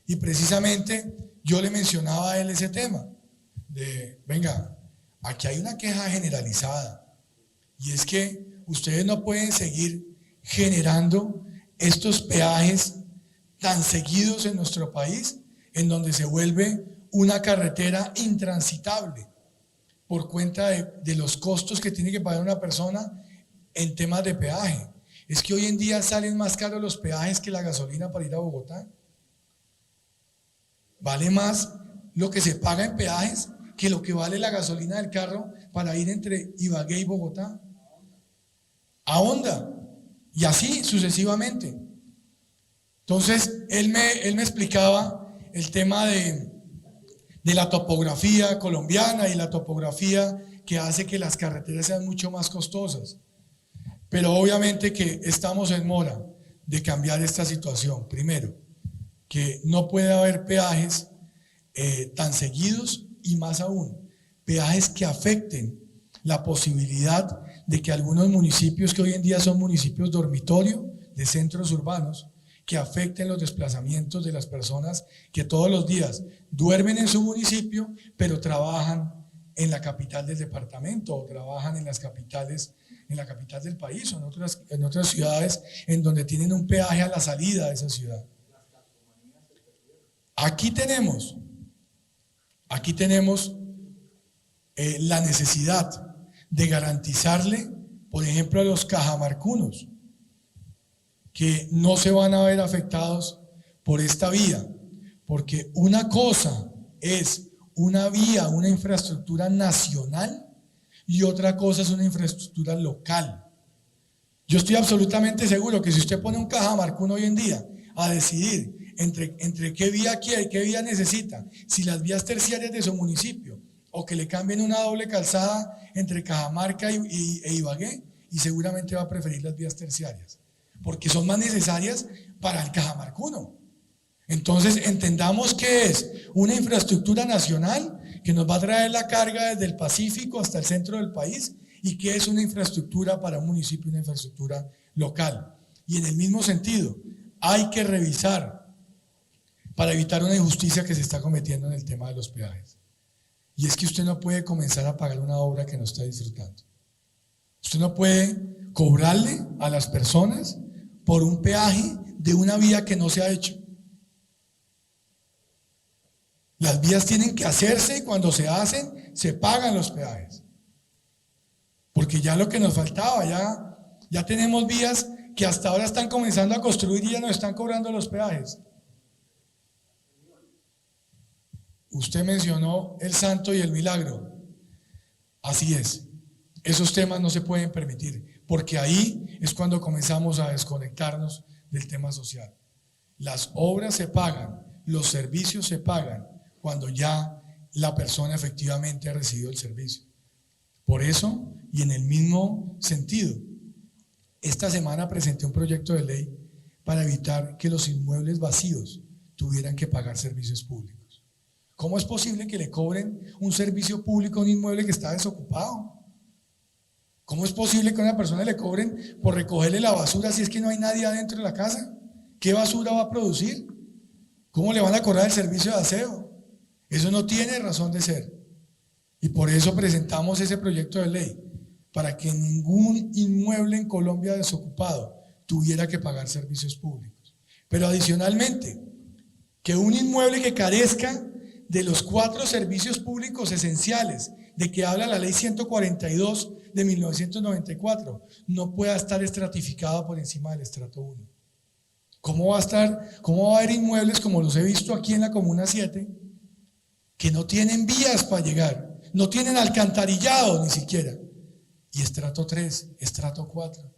Speaker 3: y precisamente yo le mencionaba a él ese tema, de, venga, aquí hay una queja generalizada, y es que ustedes no pueden seguir generando estos peajes tan seguidos en nuestro país, en donde se vuelve una carretera intransitable por cuenta de los costos que tiene que pagar una persona en temas de peaje. Es que hoy en día salen más caros los peajes que la gasolina para ir a Bogotá. Vale más lo que se paga en peajes que lo que vale la gasolina del carro para ir entre Ibagué y Bogotá. A Honda. Y así sucesivamente. Entonces, él me explicaba el tema de la topografía colombiana y la topografía que hace que las carreteras sean mucho más costosas. Pero obviamente que estamos en mora de cambiar esta situación. Primero, que no puede haber peajes tan seguidos y más aún, peajes que afecten la posibilidad de que algunos municipios que hoy en día son municipios dormitorio de centros urbanos, que afecten los desplazamientos de las personas que todos los días duermen en su municipio, pero trabajan en la capital del departamento o trabajan en las capitales, en la capital del país o en otras ciudades en donde tienen un peaje a la salida de esa ciudad. Aquí tenemos la necesidad de garantizarle, por ejemplo, a los cajamarcunos, que no se van a ver afectados por esta vía, porque una cosa es una vía, una infraestructura nacional y otra cosa es una infraestructura local. Yo estoy absolutamente seguro que si usted pone un cajamarcuno hoy en día a decidir entre qué vía quiere, qué vía necesita, si las vías terciarias de su municipio o que le cambien una doble calzada entre Cajamarca e Ibagué, y seguramente va a preferir las vías terciarias, porque son más necesarias para el cajamarcuno. Entonces entendamos que es una infraestructura nacional que nos va a traer la carga desde el Pacífico hasta el centro del país, y que es una infraestructura para un municipio, una infraestructura local. Y en el mismo sentido, hay que revisar para evitar una injusticia que se está cometiendo en el tema de los peajes. Y es que usted no puede comenzar a pagar una obra que no está disfrutando. Usted no puede cobrarle a las personas por un peaje de una vía que no se ha hecho. Las vías tienen que hacerse y cuando se hacen, se pagan los peajes. Porque ya lo que nos faltaba, ya tenemos vías que hasta ahora están comenzando a construir y ya nos están cobrando los peajes. Usted mencionó el Santo y el Milagro. Así es. Esos temas no se pueden permitir, porque ahí es cuando comenzamos a desconectarnos del tema social. Las obras se pagan, los servicios se pagan cuando ya la persona efectivamente ha recibido el servicio. Por eso, y en el mismo sentido, esta semana presenté un proyecto de ley para evitar que los inmuebles vacíos tuvieran que pagar servicios públicos. ¿Cómo es posible que le cobren un servicio público a un inmueble que está desocupado? ¿Cómo es posible que a una persona le cobren por recogerle la basura si es que no hay nadie adentro de la casa? ¿Qué basura va a producir? ¿Cómo le van a cobrar el servicio de aseo? Eso no tiene razón de ser. Y por eso presentamos ese proyecto de ley, para que ningún inmueble en Colombia desocupado tuviera que pagar servicios públicos. Pero adicionalmente, que un inmueble que carezca de los 4 servicios públicos esenciales de que habla la ley 142 de 1994 no pueda estar estratificado por encima del estrato 1. ¿Cómo va a haber inmuebles como los he visto aquí en la Comuna 7 que no tienen vías para llegar, no tienen alcantarillado ni siquiera? Y estrato 3, estrato 4.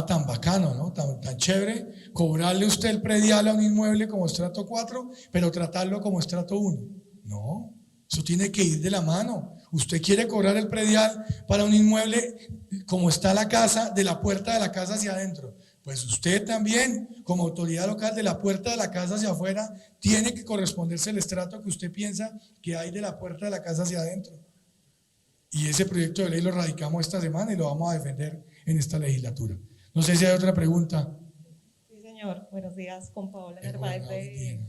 Speaker 3: Tan bacano, ¿no? Tan chévere cobrarle usted el predial a un inmueble como estrato 4, pero tratarlo como estrato 1. No, eso tiene que ir de la mano. Usted quiere cobrar el predial para un inmueble como está la casa, de la puerta de la casa hacia adentro. Pues usted también, como autoridad local, de la puerta de la casa hacia afuera, tiene que corresponderse el estrato que usted piensa que hay de la puerta de la casa hacia adentro. Y ese proyecto de ley lo radicamos esta semana y lo vamos a defender en esta legislatura. No sé si hay otra pregunta.
Speaker 10: Sí, señor. Buenos días, con Paola Narváez de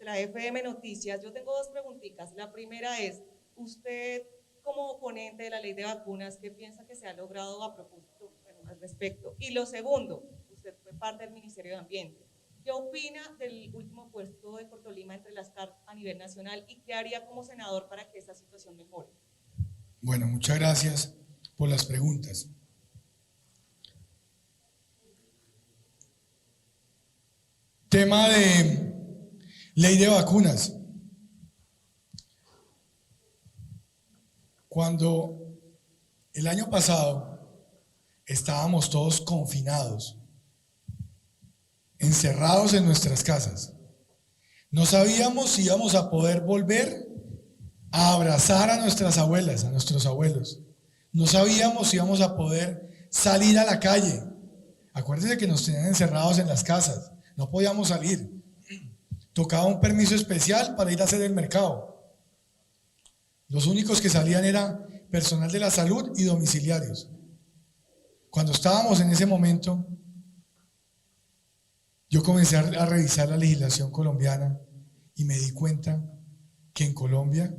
Speaker 10: la FM Noticias. Yo tengo 2 preguntitas. La primera es, usted como oponente de la ley de vacunas, ¿qué piensa que se ha logrado a propósito al respecto? Y lo segundo, usted fue parte del Ministerio de Ambiente. ¿Qué opina del último puesto de Cortolima entre las CARP a nivel nacional y qué haría como senador para que esta situación mejore?
Speaker 3: Bueno, muchas gracias por las preguntas. Tema de ley de vacunas. Cuando el año pasado estábamos todos confinados, encerrados en nuestras casas, no sabíamos si íbamos a poder volver a abrazar a nuestras abuelas, a nuestros abuelos. No sabíamos si íbamos a poder salir a la calle. Acuérdense que nos tenían encerrados en las casas, no podíamos salir. Tocaba un permiso especial para ir a hacer el mercado. Los únicos que salían eran personal de la salud y domiciliarios. Cuando estábamos en ese momento, yo comencé a revisar la legislación colombiana y me di cuenta que en Colombia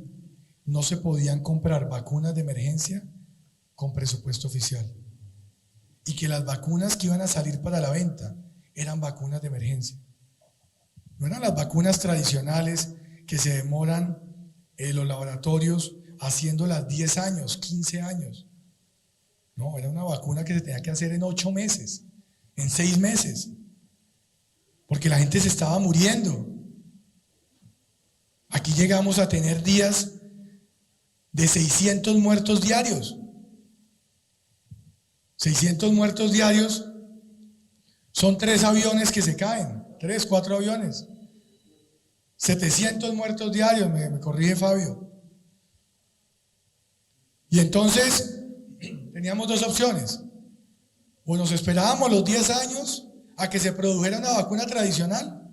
Speaker 3: no se podían comprar vacunas de emergencia con presupuesto oficial y que las vacunas que iban a salir para la venta eran vacunas de emergencia. No eran las vacunas tradicionales que se demoran en los laboratorios haciéndolas 10 años, 15 años. No, era una vacuna que se tenía que hacer en 8 meses, en 6 meses, porque la gente se estaba muriendo. Aquí llegamos a tener días de 600 muertos diarios. 600 muertos diarios son 3 aviones que se caen, 3, 4 aviones. 700 muertos diarios, me corrige Fabio. Y entonces teníamos 2 opciones. O nos esperábamos los 10 años a que se produjera una vacuna tradicional,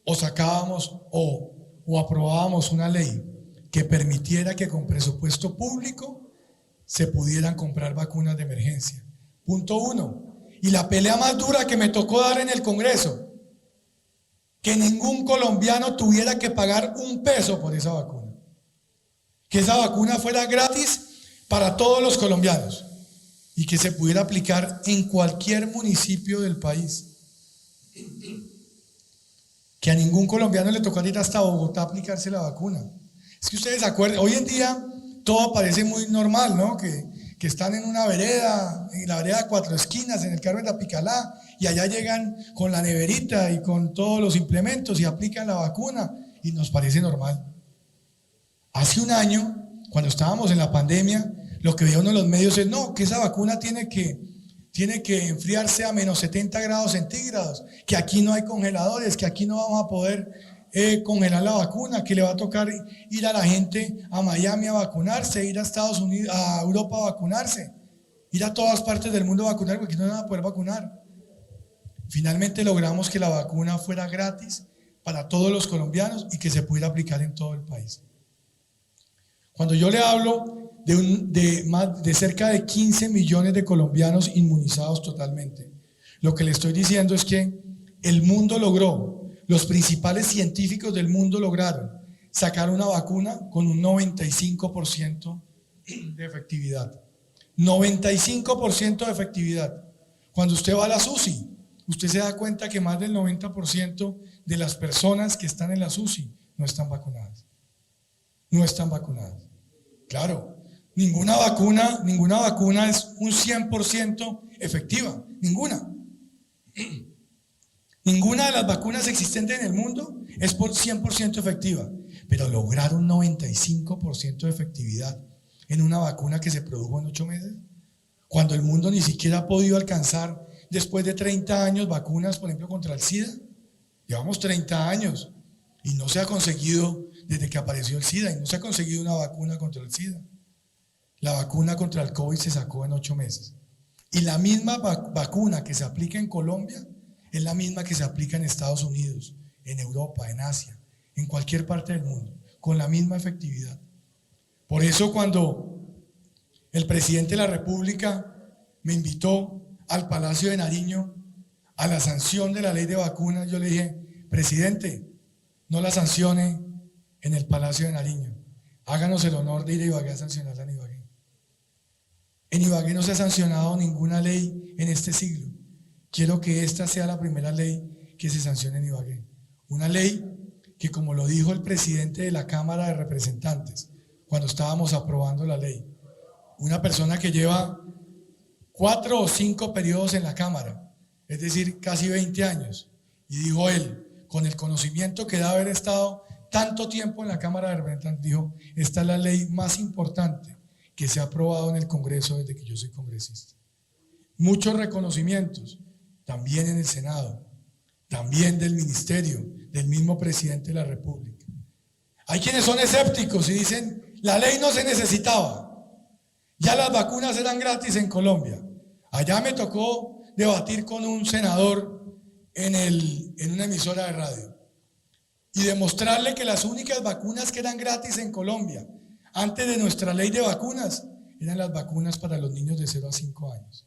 Speaker 3: o sacábamos o aprobábamos una ley que permitiera que con presupuesto público se pudieran comprar vacunas de emergencia. Punto 1. Y la pelea más dura que me tocó dar en el Congreso, que ningún colombiano tuviera que pagar un peso por esa vacuna. Que esa vacuna fuera gratis para todos los colombianos y que se pudiera aplicar en cualquier municipio del país. Que a ningún colombiano le tocara ir hasta Bogotá a aplicarse la vacuna. Es que ustedes se acuerdan, hoy en día todo parece muy normal, ¿no? Que están en una vereda, en la vereda 4 esquinas, en el Carmen de Apicalá, y allá llegan con la neverita y con todos los implementos y aplican la vacuna, y nos parece normal. Hace un año, cuando estábamos en la pandemia, lo que veía uno en los medios es, no, que esa vacuna tiene que tiene que enfriarse a menos 70 grados centígrados, que aquí no hay congeladores, que aquí no vamos a poder congelar la vacuna, que le va a tocar ir a la gente a Miami a vacunarse, ir a Estados Unidos, a Europa a vacunarse, ir a todas partes del mundo a vacunar, porque aquí no van a poder vacunar. Finalmente logramos que la vacuna fuera gratis para todos los colombianos y que se pudiera aplicar en todo el país. Cuando yo le hablo de cerca de 15 millones de colombianos inmunizados totalmente, lo que le estoy diciendo es que el mundo logró, los principales científicos del mundo lograron sacar una vacuna con un 95% de efectividad. 95% de efectividad. Cuando usted va a la UCI, usted se da cuenta que más del 90% de las personas que están en la UCI no están vacunadas. No están vacunadas. Claro, ninguna vacuna es un 100% efectiva. Ninguna. Ninguna de las vacunas existentes en el mundo es por 100% efectiva. Pero lograr un 95% de efectividad en una vacuna que se produjo en 8 meses, cuando el mundo ni siquiera ha podido alcanzar después de 30 años vacunas, por ejemplo, contra el SIDA. Llevamos 30 años y no se ha conseguido, desde que apareció el SIDA, y no se ha conseguido una vacuna contra el SIDA. La vacuna contra el COVID se sacó en 8 meses. Y la misma vacuna que se aplica en Colombia es la misma que se aplica en Estados Unidos, en Europa, en Asia, en cualquier parte del mundo, con la misma efectividad. Por eso cuando el presidente de la República me invitó al Palacio de Nariño a la sanción de la ley de vacunas, yo le dije, presidente, no la sancione en el Palacio de Nariño, háganos el honor de ir a Ibagué a sancionarla en Ibagué. En Ibagué no se ha sancionado ninguna ley en este siglo. Quiero que esta sea la primera ley que se sancione en Ibagué. Una ley que, como lo dijo el presidente de la Cámara de Representantes cuando estábamos aprobando la ley, una persona que lleva 4 o 5 periodos en la Cámara, es decir, casi 20 años, y dijo él, con el conocimiento que da haber estado tanto tiempo en la Cámara de Representantes, dijo, esta es la ley más importante que se ha aprobado en el Congreso desde que yo soy congresista. Muchos reconocimientos, también en el Senado, también del Ministerio, del mismo presidente de la República. Hay quienes son escépticos y dicen, la ley no se necesitaba, ya las vacunas eran gratis en Colombia. Allá me tocó debatir con un senador en una emisora de radio y demostrarle que las únicas vacunas que eran gratis en Colombia, antes de nuestra ley de vacunas, eran las vacunas para los niños de 0 a 5 años.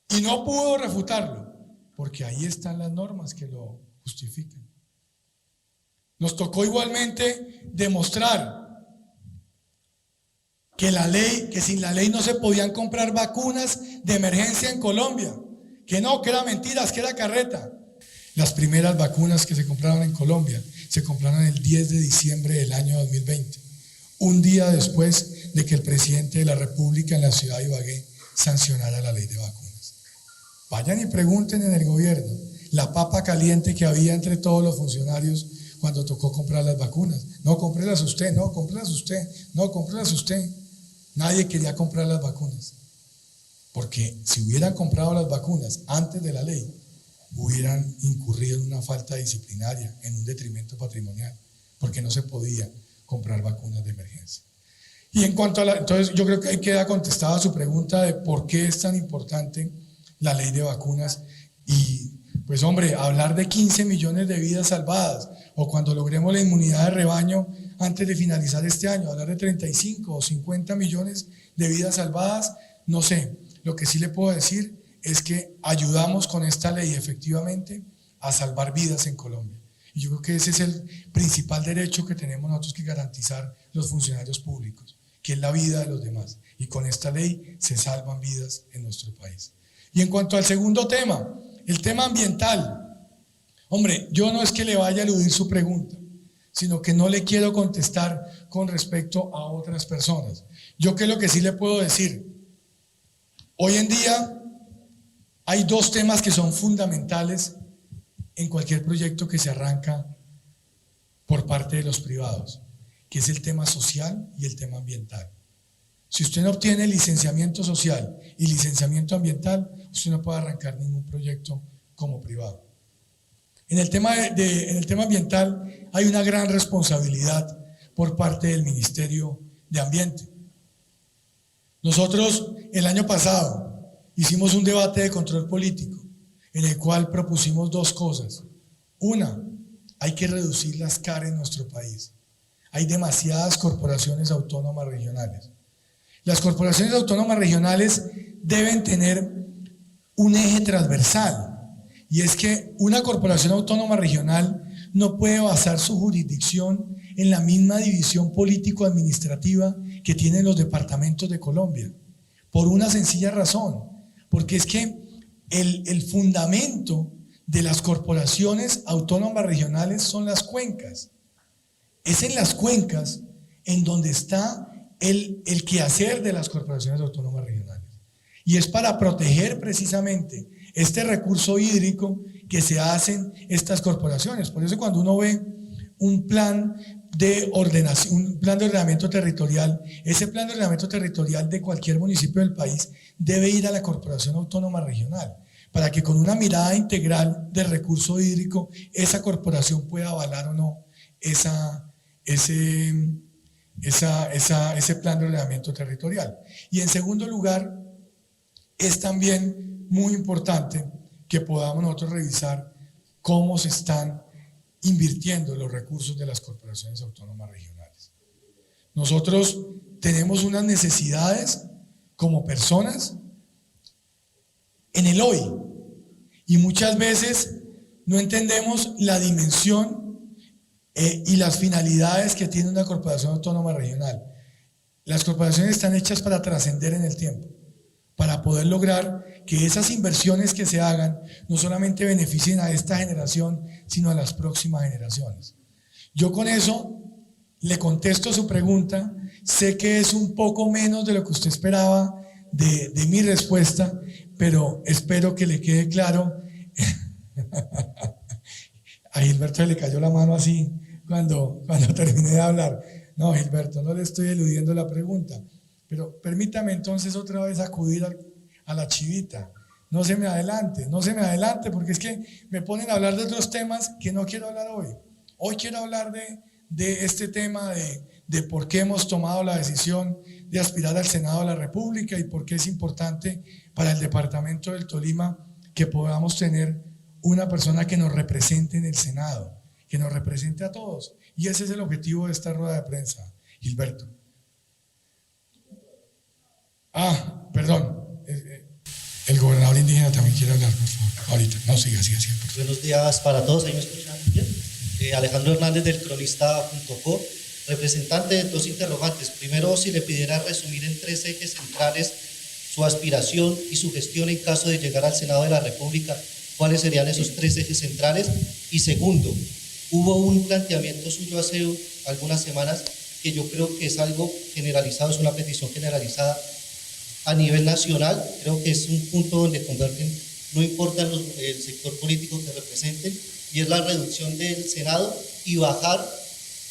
Speaker 3: Y no pudo refutarlo, porque ahí están las normas que lo justifican. Nos tocó igualmente demostrar que sin la ley no se podían comprar vacunas de emergencia en Colombia, que eran mentiras, que era carreta. Las primeras vacunas que se compraron en Colombia se compraron el 10 de diciembre del año 2020, un día después de que el presidente de la República en la ciudad de Ibagué sancionara la ley de vacunas. Vayan y pregunten en el gobierno la papa caliente que había entre todos los funcionarios cuando tocó comprar las vacunas. No, cómprelas usted, no, cómprelas usted, no, cómprelas usted. Nadie quería comprar las vacunas, porque si hubieran comprado las vacunas antes de la ley, hubieran incurrido en una falta disciplinaria, en un detrimento patrimonial, porque no se podía comprar vacunas de emergencia. Y en cuanto a entonces yo creo que ahí queda contestada su pregunta de por qué es tan importante la ley de vacunas. Y pues hombre, hablar de 15 millones de vidas salvadas, o cuando logremos la inmunidad de rebaño antes de finalizar este año, hablar de 35 o 50 millones de vidas salvadas, no sé. Lo que sí le puedo decir es que ayudamos con esta ley efectivamente a salvar vidas en Colombia. Y yo creo que ese es el principal derecho que tenemos nosotros que garantizar los funcionarios públicos, que es la vida de los demás. Y con esta ley se salvan vidas en nuestro país. Y en cuanto al segundo tema, el tema ambiental, hombre, yo no es que le vaya a eludir su pregunta, sino que no le quiero contestar con respecto a otras personas. Yo que lo que sí le puedo decir, hoy en día hay 2 temas que son fundamentales en cualquier proyecto que se arranca por parte de los privados, que es el tema social y el tema ambiental. Si usted no obtiene licenciamiento social y licenciamiento ambiental, usted no puede arrancar ningún proyecto como privado. En el tema ambiental hay una gran responsabilidad por parte del Ministerio de Ambiente. Nosotros el año pasado hicimos un debate de control político en el cual propusimos dos cosas. Una, hay que reducir las CAR en nuestro país. Hay demasiadas corporaciones autónomas regionales. Las corporaciones autónomas regionales deben tener un eje transversal, y es que una corporación autónoma regional no puede basar su jurisdicción en la misma división político-administrativa que tienen los departamentos de Colombia, por una sencilla razón, porque es que el fundamento de las corporaciones autónomas regionales son las cuencas. Es en las cuencas en donde está el quehacer de las corporaciones autónomas regionales. Y es para proteger precisamente este recurso hídrico que se hacen estas corporaciones. Por eso cuando uno ve un plan de ordenación, un plan de ordenamiento territorial, ese plan de ordenamiento territorial de cualquier municipio del país debe ir a la corporación autónoma regional, para que con una mirada integral del recurso hídrico, esa corporación pueda avalar o no ese plan de ordenamiento territorial. Y en segundo lugar, es también muy importante que podamos nosotros revisar cómo se están invirtiendo los recursos de las corporaciones autónomas regionales. Nosotros tenemos unas necesidades como personas en el hoy, y muchas veces no entendemos la dimensión y las finalidades que tiene una corporación autónoma regional. Las corporaciones están hechas para trascender en el tiempo, para poder lograr que esas inversiones que se hagan no solamente beneficien a esta generación, sino a las próximas generaciones. Yo con eso le contesto su pregunta. Sé que es un poco menos de lo que usted esperaba de mi respuesta, pero espero que le quede claro. A Gilberto le cayó la mano así cuando terminé de hablar. No, Gilberto, no le estoy eludiendo la pregunta, pero permítame entonces otra vez acudir a la chivita. No se me adelante, porque es que me ponen a hablar de otros temas que no quiero hablar hoy. Hoy quiero hablar de este tema de por qué hemos tomado la decisión de aspirar al Senado de la República y por qué es importante para el departamento del Tolima que podamos tener una persona que nos represente en el Senado, que nos represente a todos. Y ese es el objetivo de esta rueda de prensa, Gilberto. Perdón. El gobernador indígena también quiere hablar, por favor. Ahorita. No, siga.
Speaker 11: Buenos días para todos. ¿Ahí me escuchan bien? Alejandro Hernández del cronista.co, representante de dos interrogantes. Primero, si le pidiera resumir en 3 ejes centrales su aspiración y su gestión en caso de llegar al Senado de la República, ¿cuáles serían esos 3 ejes centrales? Y segundo, hubo un planteamiento suyo hace algunas semanas que yo creo que es algo generalizado, es una petición generalizada a nivel nacional. Creo que es un punto donde convergen, no importa el sector político que representen, y es la reducción del Senado y bajar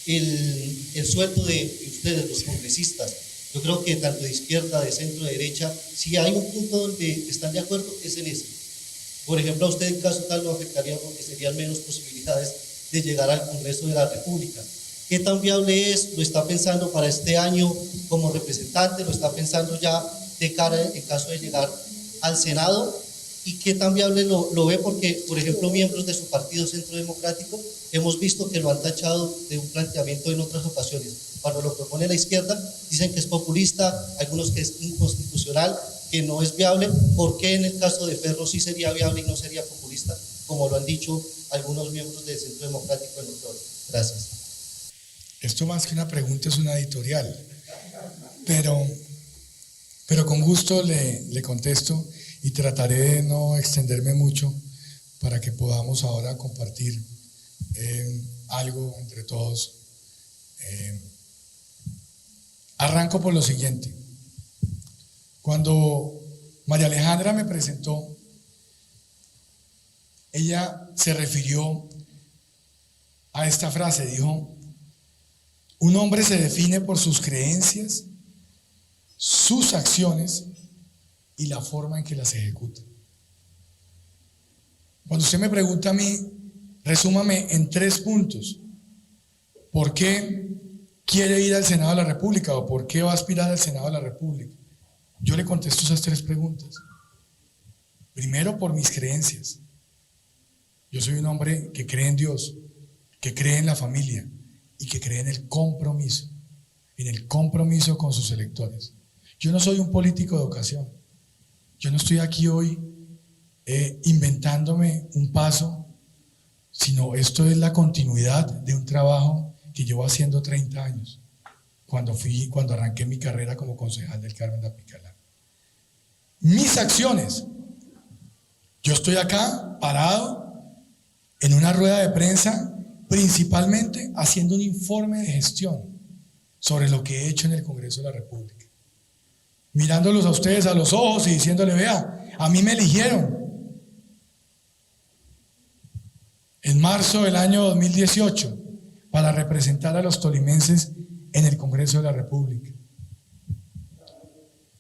Speaker 11: el sueldo de ustedes, los congresistas. Yo creo que tanto de izquierda, de centro, de derecha, si hay un punto donde están de acuerdo, es en ese. Por ejemplo, a usted en caso tal lo afectaría porque serían menos posibilidades de llegar al Congreso de la República. ¿Qué tan viable es? ¿Lo está pensando para este año como representante? ¿Lo está pensando ya de cara en caso de llegar al Senado? ¿Y qué tan viable lo ve? Porque, por ejemplo, miembros de su partido Centro Democrático hemos visto que lo han tachado de un planteamiento en otras ocasiones. Cuando lo propone la izquierda, dicen que es populista, algunos que es inconstitucional, que no es viable. ¿Por qué en el caso de Ferro sí sería viable y no sería populista, como lo han dicho algunos miembros del Centro Democrático en otro? Gracias.
Speaker 3: Esto más que una pregunta es una editorial, pero con gusto le contesto y trataré de no extenderme mucho para que podamos ahora compartir algo entre todos. Arranco por lo siguiente. Cuando María Alejandra me presentó, ella se refirió a esta frase, dijo: un hombre se define por sus creencias, sus acciones y la forma en que las ejecuta. Cuando usted me pregunta a mí, resúmame en 3 puntos. ¿Por qué quiere ir al Senado de la República o por qué va a aspirar al Senado de la República? Yo le contesto esas 3 preguntas. Primero, por mis creencias. Yo soy un hombre que cree en Dios, que cree en la familia y que cree en el compromiso con sus electores. Yo no soy un político de ocasión. Yo no estoy aquí hoy inventándome un paso, sino esto es la continuidad de un trabajo que llevo haciendo 30 años, cuando arranqué mi carrera como concejal del Carmen de Apicalá. Mis acciones. Yo estoy acá parado en una rueda de prensa, principalmente haciendo un informe de gestión sobre lo que he hecho en el Congreso de la República. Mirándolos a ustedes a los ojos y diciéndole, vea, a mí me eligieron en marzo del año 2018 para representar a los tolimenses en el Congreso de la República.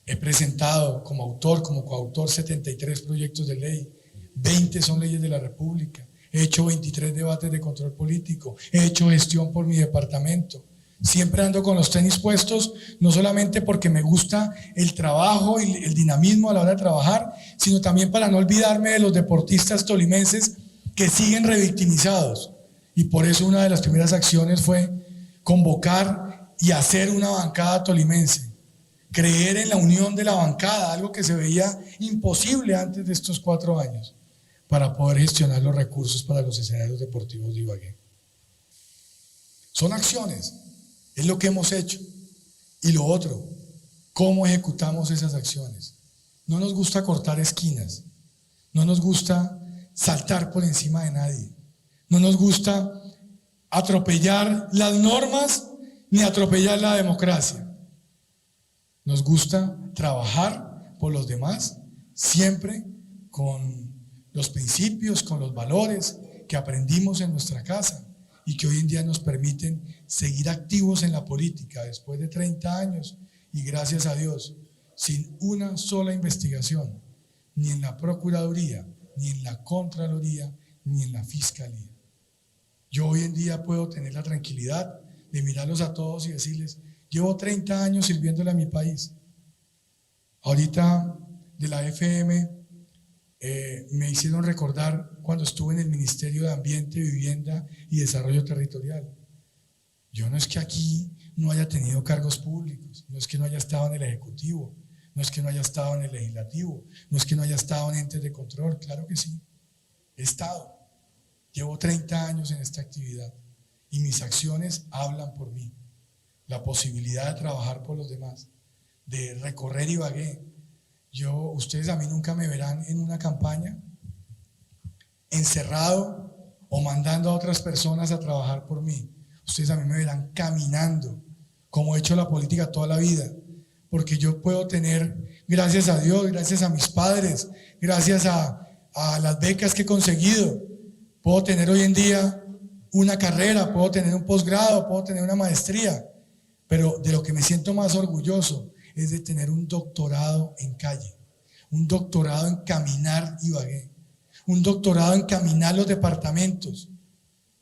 Speaker 3: He presentado como autor, como coautor 73 proyectos de ley, 20 son leyes de la República, he hecho 23 debates de control político, he hecho gestión por mi departamento. Siempre ando con los tenis puestos, no solamente porque me gusta el trabajo y el dinamismo a la hora de trabajar, sino también para no olvidarme de los deportistas tolimenses que siguen revictimizados. Y por eso una de las primeras acciones fue convocar y hacer una bancada tolimense. Creer en la unión de la bancada, algo que se veía imposible antes de estos 4 años, para poder gestionar los recursos para los escenarios deportivos de Ibagué. Son acciones, es lo que hemos hecho. Y lo otro, ¿cómo ejecutamos esas acciones? No nos gusta cortar esquinas, no nos gusta saltar por encima de nadie, no nos gusta atropellar las normas ni atropellar la democracia. Nos gusta trabajar por los demás, siempre con los principios, con los valores que aprendimos en nuestra casa y que hoy en día nos permiten seguir activos en la política después de 30 años y gracias a Dios, sin una sola investigación, ni en la Procuraduría, ni en la Contraloría, ni en la Fiscalía. Yo hoy en día puedo tener la tranquilidad de mirarlos a todos y decirles, llevo 30 años sirviéndole a mi país. Ahorita de la FM me hicieron recordar cuando estuve en el Ministerio de Ambiente, Vivienda y Desarrollo Territorial. Yo no es que aquí no haya tenido cargos públicos, no es que no haya estado en el Ejecutivo, no es que no haya estado en el Legislativo, no es que no haya estado en entes de control, claro que sí, he estado. Llevo 30 años en esta actividad y mis acciones hablan por mí. La posibilidad de trabajar por los demás, de recorrer Ibagué. Ustedes a mí nunca me verán en una campaña encerrado o mandando a otras personas a trabajar por mí. Ustedes a mí me verán caminando, como he hecho la política toda la vida, porque yo puedo tener, gracias a Dios, gracias a mis padres, gracias a las becas que he conseguido, puedo tener hoy en día una carrera, puedo tener un posgrado, puedo tener una maestría, pero de lo que me siento más orgulloso es de tener un doctorado en calle, un doctorado en caminar Ibagué, un doctorado en caminar los departamentos.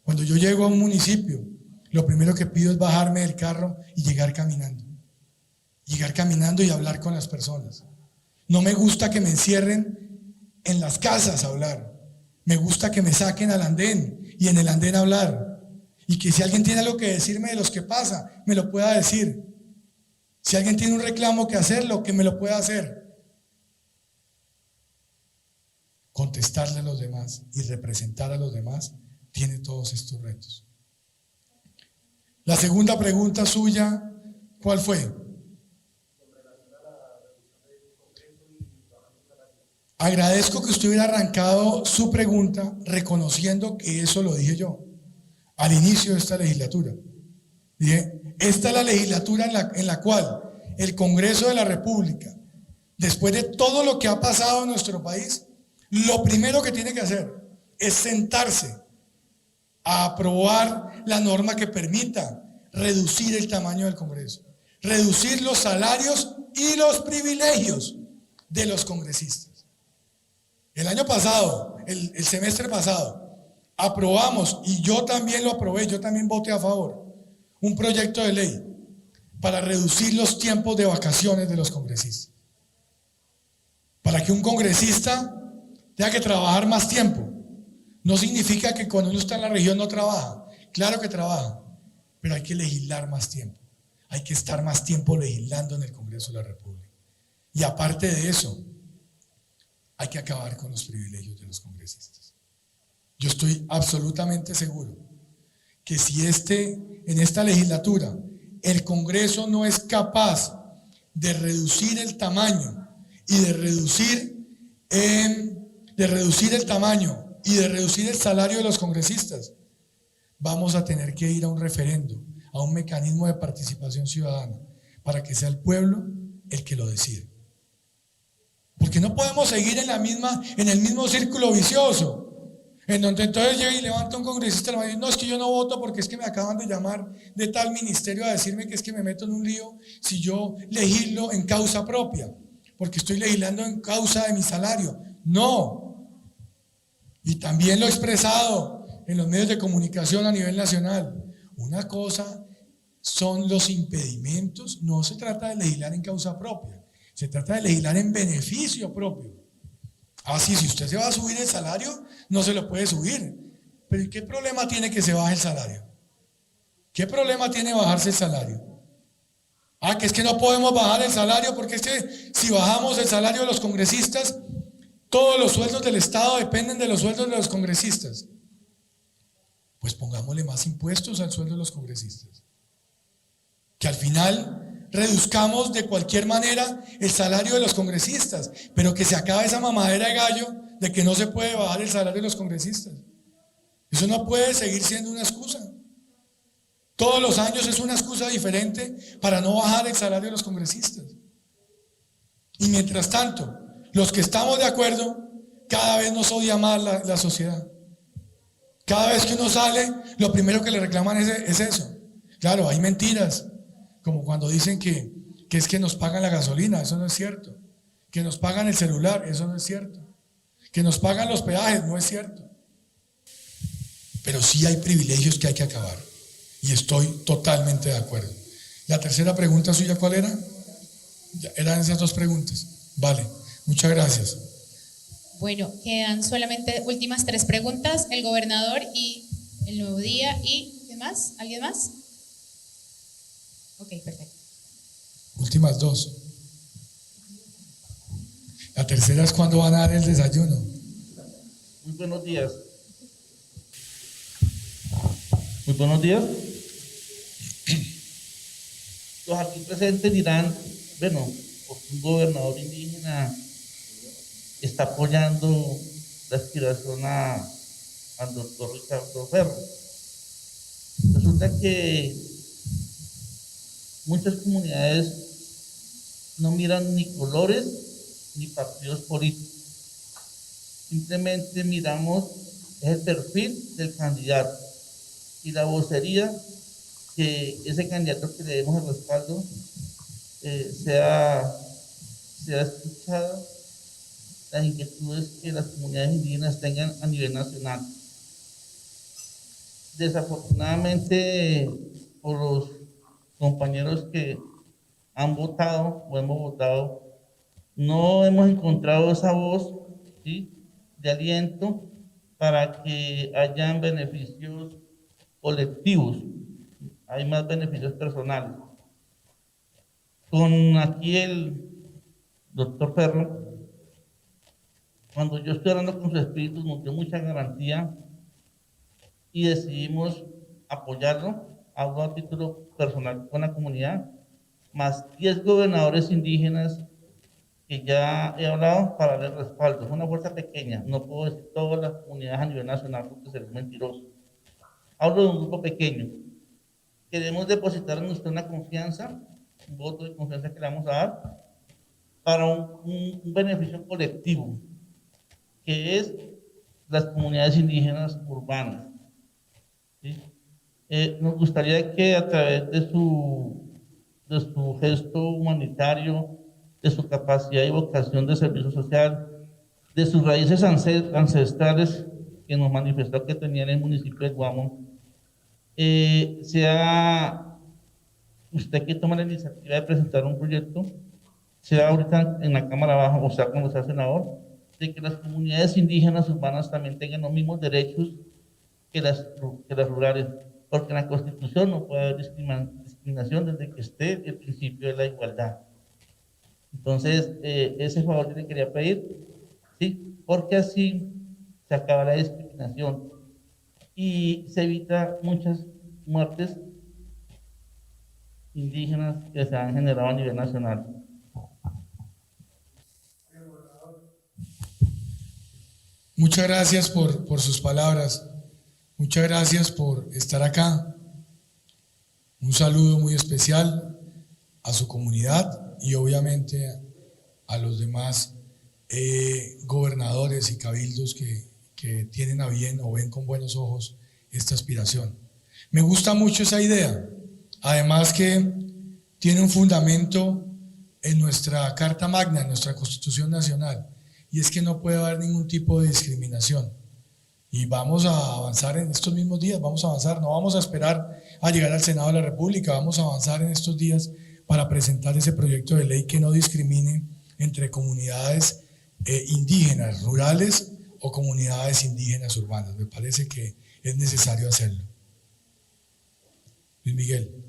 Speaker 3: Cuando yo llego a un municipio, lo primero que pido es bajarme del carro y llegar caminando y hablar con las personas. No me gusta que me encierren en las casas a hablar, me gusta que me saquen al andén y en el andén hablar, y que si alguien tiene algo que decirme de los que pasa, me lo pueda decir. Si alguien tiene un reclamo que hacerlo, que me lo pueda hacer. Contestarle a los demás y representar a los demás tiene todos estos retos. La segunda pregunta suya, ¿cuál fue? Agradezco que usted hubiera arrancado su pregunta reconociendo que eso lo dije yo al inicio de esta legislatura. Dije, esta es la legislatura en la cual el Congreso de la República, después de todo lo que ha pasado en nuestro país, lo primero que tiene que hacer es sentarse a aprobar la norma que permita reducir el tamaño del Congreso, reducir los salarios y los privilegios de los congresistas. El año pasado, el semestre pasado, aprobamos, y yo también lo aprobé, yo también voté a favor, un proyecto de ley para reducir los tiempos de vacaciones de los congresistas. Para que un congresista tenga que trabajar más tiempo. No significa que cuando uno está en la región no trabaja. Claro que trabaja, pero hay que legislar más tiempo. Hay que estar más tiempo legislando en el Congreso de la República. Y aparte de eso, hay que acabar con los privilegios de los congresistas. Yo estoy absolutamente seguro que si en esta legislatura el Congreso no es capaz de reducir el tamaño y de reducir el tamaño y de reducir el salario de los congresistas, vamos a tener que ir a un referendo, a un mecanismo de participación ciudadana, para que sea el pueblo el que lo decida. Porque no podemos seguir en el mismo círculo vicioso, en donde entonces llega y levanta un congresista y le dice, no, es que yo no voto porque es que me acaban de llamar de tal ministerio a decirme que es que me meto en un lío si yo legislo en causa propia, porque estoy legislando en causa de mi salario. No. Y también lo he expresado en los medios de comunicación a nivel nacional. Una cosa son los impedimentos, no se trata de legislar en causa propia, se trata de legislar en beneficio propio. Así, si usted se va a subir el salario, no se lo puede subir. Pero ¿y qué problema tiene que se baje el salario? ¿Qué problema tiene bajarse el salario? Que es que no podemos bajar el salario porque es que si bajamos el salario de los congresistas, todos los sueldos del Estado dependen de los sueldos de los congresistas. Pues pongámosle más impuestos al sueldo de los congresistas. Que al final reduzcamos de cualquier manera el salario de los congresistas, pero que se acabe esa mamadera de gallo de que no se puede bajar el salario de los congresistas. Eso no puede seguir siendo una excusa. Todos los años es una excusa diferente para no bajar el salario de los congresistas. Y mientras tanto, los que estamos de acuerdo, cada vez nos odia más la sociedad. Cada vez que uno sale, lo primero que le reclaman es eso. Claro, hay mentiras, como cuando dicen que es que nos pagan la gasolina, eso no es cierto. Que nos pagan el celular, eso no es cierto. Que nos pagan los peajes, no es cierto. Pero sí hay privilegios que hay que acabar. Y estoy totalmente de acuerdo. La tercera pregunta suya, ¿cuál era? Eran esas dos preguntas. Vale, muchas gracias.
Speaker 1: Bueno, quedan solamente últimas 3 preguntas. El gobernador y el Nuevo Día y ¿qué más? ¿Alguien más? Ok, perfecto.
Speaker 3: Últimas 2. La tercera es cuando van a dar el desayuno.
Speaker 12: Muy buenos días. Muy buenos días. Los aquí presentes dirán, bueno, porque un gobernador indígena está apoyando la aspiración al doctor Ricardo Ferro. Resulta que muchas comunidades no miran ni colores ni partidos políticos. Simplemente miramos el perfil del candidato y la vocería que ese candidato que le demos el respaldo sea escuchado, las inquietudes que las comunidades indígenas tengan a nivel nacional. Desafortunadamente, por los compañeros que han votado o hemos votado, no hemos encontrado esa voz, ¿sí?, de aliento para que hayan beneficios colectivos, hay más beneficios personales. Con aquí el doctor Ferro, cuando yo estoy hablando con su espíritu, nos dio mucha garantía y decidimos apoyarlo. Hablo a título personal con la comunidad, más 10 gobernadores indígenas que ya he hablado para darle respaldo. Es una fuerza pequeña, no puedo decir todas las comunidades a nivel nacional porque sería mentiroso. Hablo de un grupo pequeño. Queremos depositar en usted una confianza, un voto de confianza que le vamos a dar para un beneficio colectivo, que es las comunidades indígenas urbanas. ¿Sí? Nos gustaría que a través de de su gesto humanitario, de su capacidad y vocación de servicio social, de sus raíces ancestrales que nos manifestó que tenía en el municipio de Guamo, sea usted que toma la iniciativa de presentar un proyecto, sea ahorita en la Cámara Baja o sea cuando sea senador, de que las comunidades indígenas urbanas también tengan los mismos derechos que las rurales, porque en la Constitución no puede haber discriminación desde que esté el principio de la igualdad. Entonces, ese favor yo le quería pedir, ¿sí? Porque así se acaba la discriminación y se evita muchas muertes indígenas que se han generado a nivel nacional.
Speaker 3: Muchas gracias por sus palabras. Muchas gracias por estar acá. Un saludo muy especial a su comunidad y obviamente a los demás gobernadores y cabildos que tienen a bien o ven con buenos ojos esta aspiración. Me gusta mucho esa idea, además que tiene un fundamento en nuestra Carta Magna, en nuestra Constitución Nacional, y es que no puede haber ningún tipo de discriminación. Y vamos a avanzar en estos mismos días, vamos a avanzar, no vamos a esperar a llegar al Senado de la República, vamos a avanzar en estos días para presentar ese proyecto de ley que no discrimine entre comunidades indígenas rurales o comunidades indígenas urbanas. Me parece que es necesario hacerlo. Luis Miguel.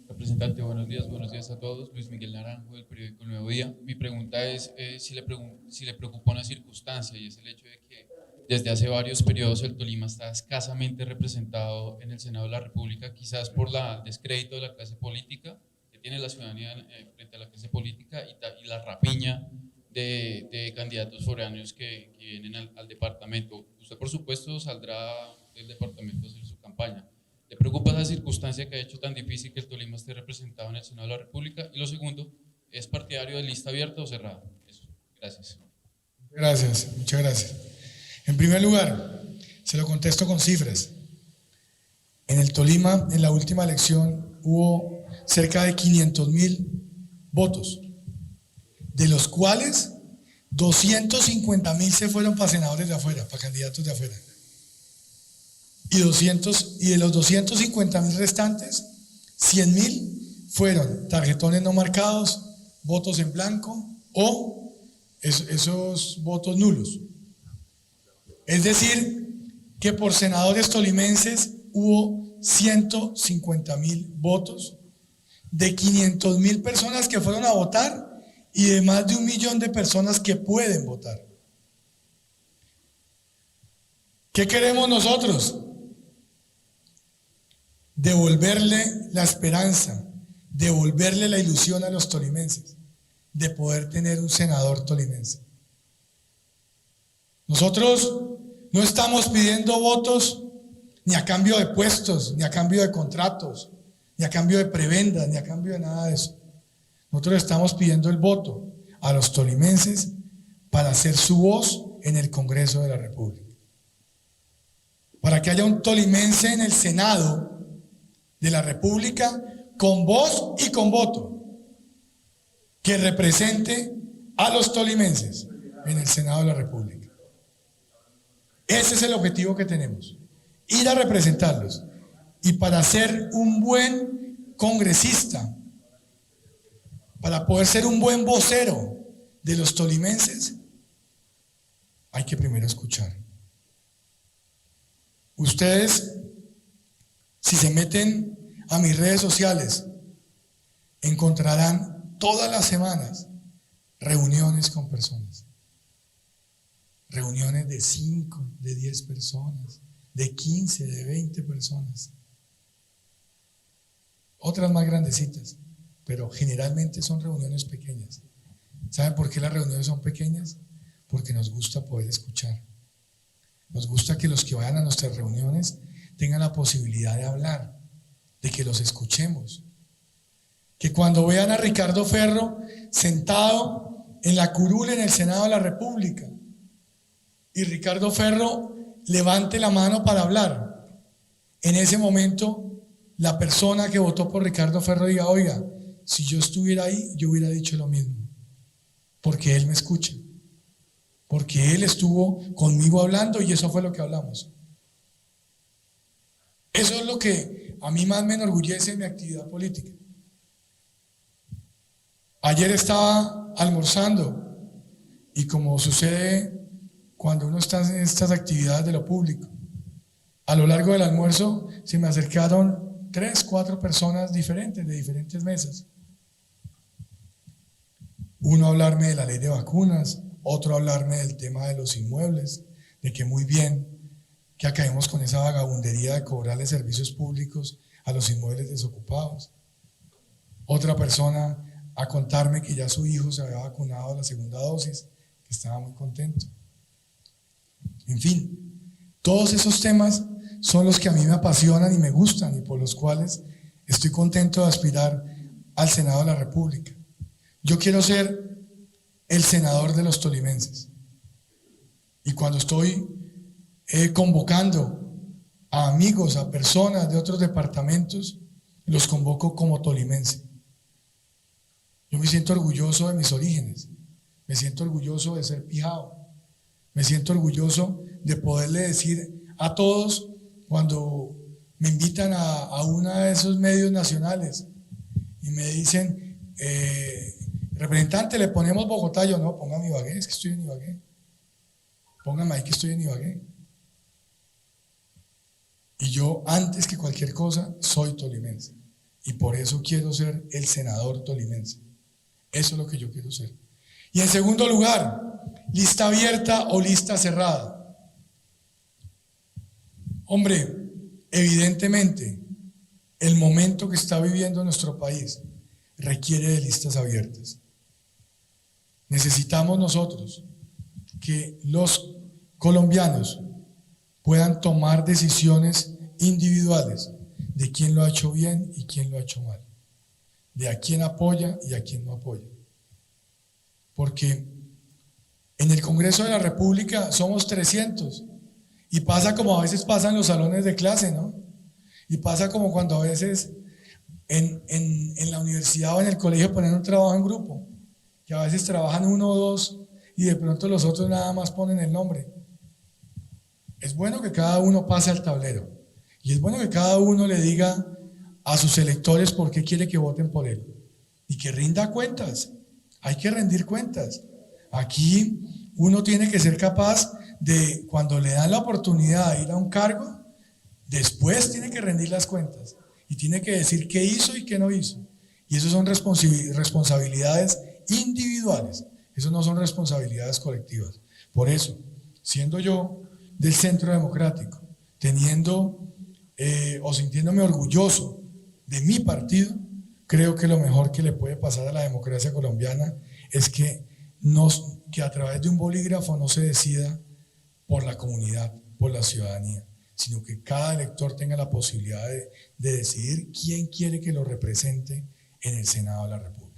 Speaker 13: Representante, buenos días a todos. Luis Miguel Naranjo, del periódico El Nuevo Día. Mi pregunta es si le preocupa una circunstancia, y es el hecho de que desde hace varios periodos el Tolima está escasamente representado en el Senado de la República, quizás por el descrédito de la clase política que tiene la ciudadanía frente a la clase política y la rapiña de candidatos foráneos que vienen al departamento. Usted, por supuesto, saldrá del departamento a hacer su campaña. ¿Le preocupa esa circunstancia que ha hecho tan difícil que el Tolima esté representado en el Senado de la República? Y lo segundo, ¿es partidario de lista abierta o cerrada? Eso. Gracias.
Speaker 3: Gracias, muchas gracias. En primer lugar, se lo contesto con cifras. En el Tolima, en la última elección, hubo cerca de 500.000 votos, de los cuales 250.000 se fueron para senadores de afuera, para candidatos de afuera. Y de los 250.000 restantes, 100.000 fueron tarjetones no marcados, votos en blanco o esos votos nulos. Es decir, que por senadores tolimenses hubo 150.000 votos, de 500.000 personas que fueron a votar y de más de 1 millón de personas que pueden votar. ¿Qué queremos nosotros? Devolverle la esperanza, devolverle la ilusión a los tolimenses de poder tener un senador tolimense. Nosotros no estamos pidiendo votos ni a cambio de puestos, ni a cambio de contratos, ni a cambio de prebendas, ni a cambio de nada de eso. Nosotros estamos pidiendo el voto a los tolimenses para hacer su voz en el Congreso de la República. Para que haya un tolimense en el Senado de la República con voz y con voto que represente a los tolimenses en el Senado de la República. Ese es el objetivo que tenemos, ir a representarlos. Y para ser un buen congresista, para poder ser un buen vocero de los tolimenses, hay que primero escuchar. Ustedes, si se meten a mis redes sociales, encontrarán todas las semanas reuniones con personas. Reuniones de 5, de 10 personas, de 15, de 20 personas. Otras más grandecitas, pero generalmente son reuniones pequeñas. ¿Saben por qué las reuniones son pequeñas? Porque nos gusta poder escuchar. Nos gusta que los que vayan a nuestras reuniones tengan la posibilidad de hablar, de que los escuchemos. Que cuando vean a Ricardo Ferro sentado en la curul en el Senado de la República y Ricardo Ferro levante la mano para hablar, en ese momento la persona que votó por Ricardo Ferro diga, oiga, si yo estuviera ahí, yo hubiera dicho lo mismo, porque él me escucha, porque él estuvo conmigo hablando y eso fue lo que hablamos. Eso es lo que a mí más me enorgullece en mi actividad política. Ayer estaba almorzando y como sucede cuando uno está en estas actividades de lo público, a lo largo del almuerzo se me acercaron 3, 4 personas diferentes, de diferentes mesas. Uno a hablarme de la ley de vacunas, otro a hablarme del tema de los inmuebles, de que muy bien que acabemos con esa vagabundería de cobrarle servicios públicos a los inmuebles desocupados. Otra persona a contarme que ya su hijo se había vacunado a la segunda dosis, que estaba muy contento. En fin, todos esos temas son los que a mí me apasionan y me gustan y por los cuales estoy contento de aspirar al Senado de la República. Yo quiero ser el senador de los tolimenses y cuando estoy convocando a amigos, a personas de otros departamentos, los convoco como tolimense. Yo me siento orgulloso de mis orígenes, me siento orgulloso de ser pijao, me siento orgulloso de poderle decir a todos cuando me invitan a uno de esos medios nacionales y me dicen, representante, le ponemos Bogotá, yo no, póngame Ibagué, es que estoy en Ibagué, póngame ahí que estoy en Ibagué. Y yo, antes que cualquier cosa, soy tolimense y por eso quiero ser el senador tolimense. Eso es lo que yo quiero ser. Y en segundo lugar, lista abierta o lista cerrada. Hombre, evidentemente, el momento que está viviendo nuestro país requiere de listas abiertas. Necesitamos nosotros que los colombianos puedan tomar decisiones individuales de quién lo ha hecho bien y quién lo ha hecho mal, de a quién apoya y a quién no apoya. Porque en el Congreso de la República somos 300 y pasa como a veces pasa en los salones de clase, ¿no? Y pasa como cuando a veces en la universidad o en el colegio ponen un trabajo en grupo, que a veces trabajan 1 o 2 y de pronto los otros nada más ponen el nombre. Es bueno que cada uno pase al tablero y es bueno que cada uno le diga a sus electores por qué quiere que voten por él y que rinda cuentas. Hay que rendir cuentas. Aquí uno tiene que ser capaz de, cuando le dan la oportunidad de ir a un cargo, después tiene que rendir las cuentas y tiene que decir qué hizo y qué no hizo. Y eso son responsabilidades individuales, eso no son responsabilidades colectivas. Por eso, siendo yo del Centro Democrático, teniendo o sintiéndome orgulloso de mi partido, creo que lo mejor que le puede pasar a la democracia colombiana es que a través de un bolígrafo no se decida por la comunidad, por la ciudadanía, sino que cada elector tenga la posibilidad de decidir quién quiere que lo represente en el Senado de la República.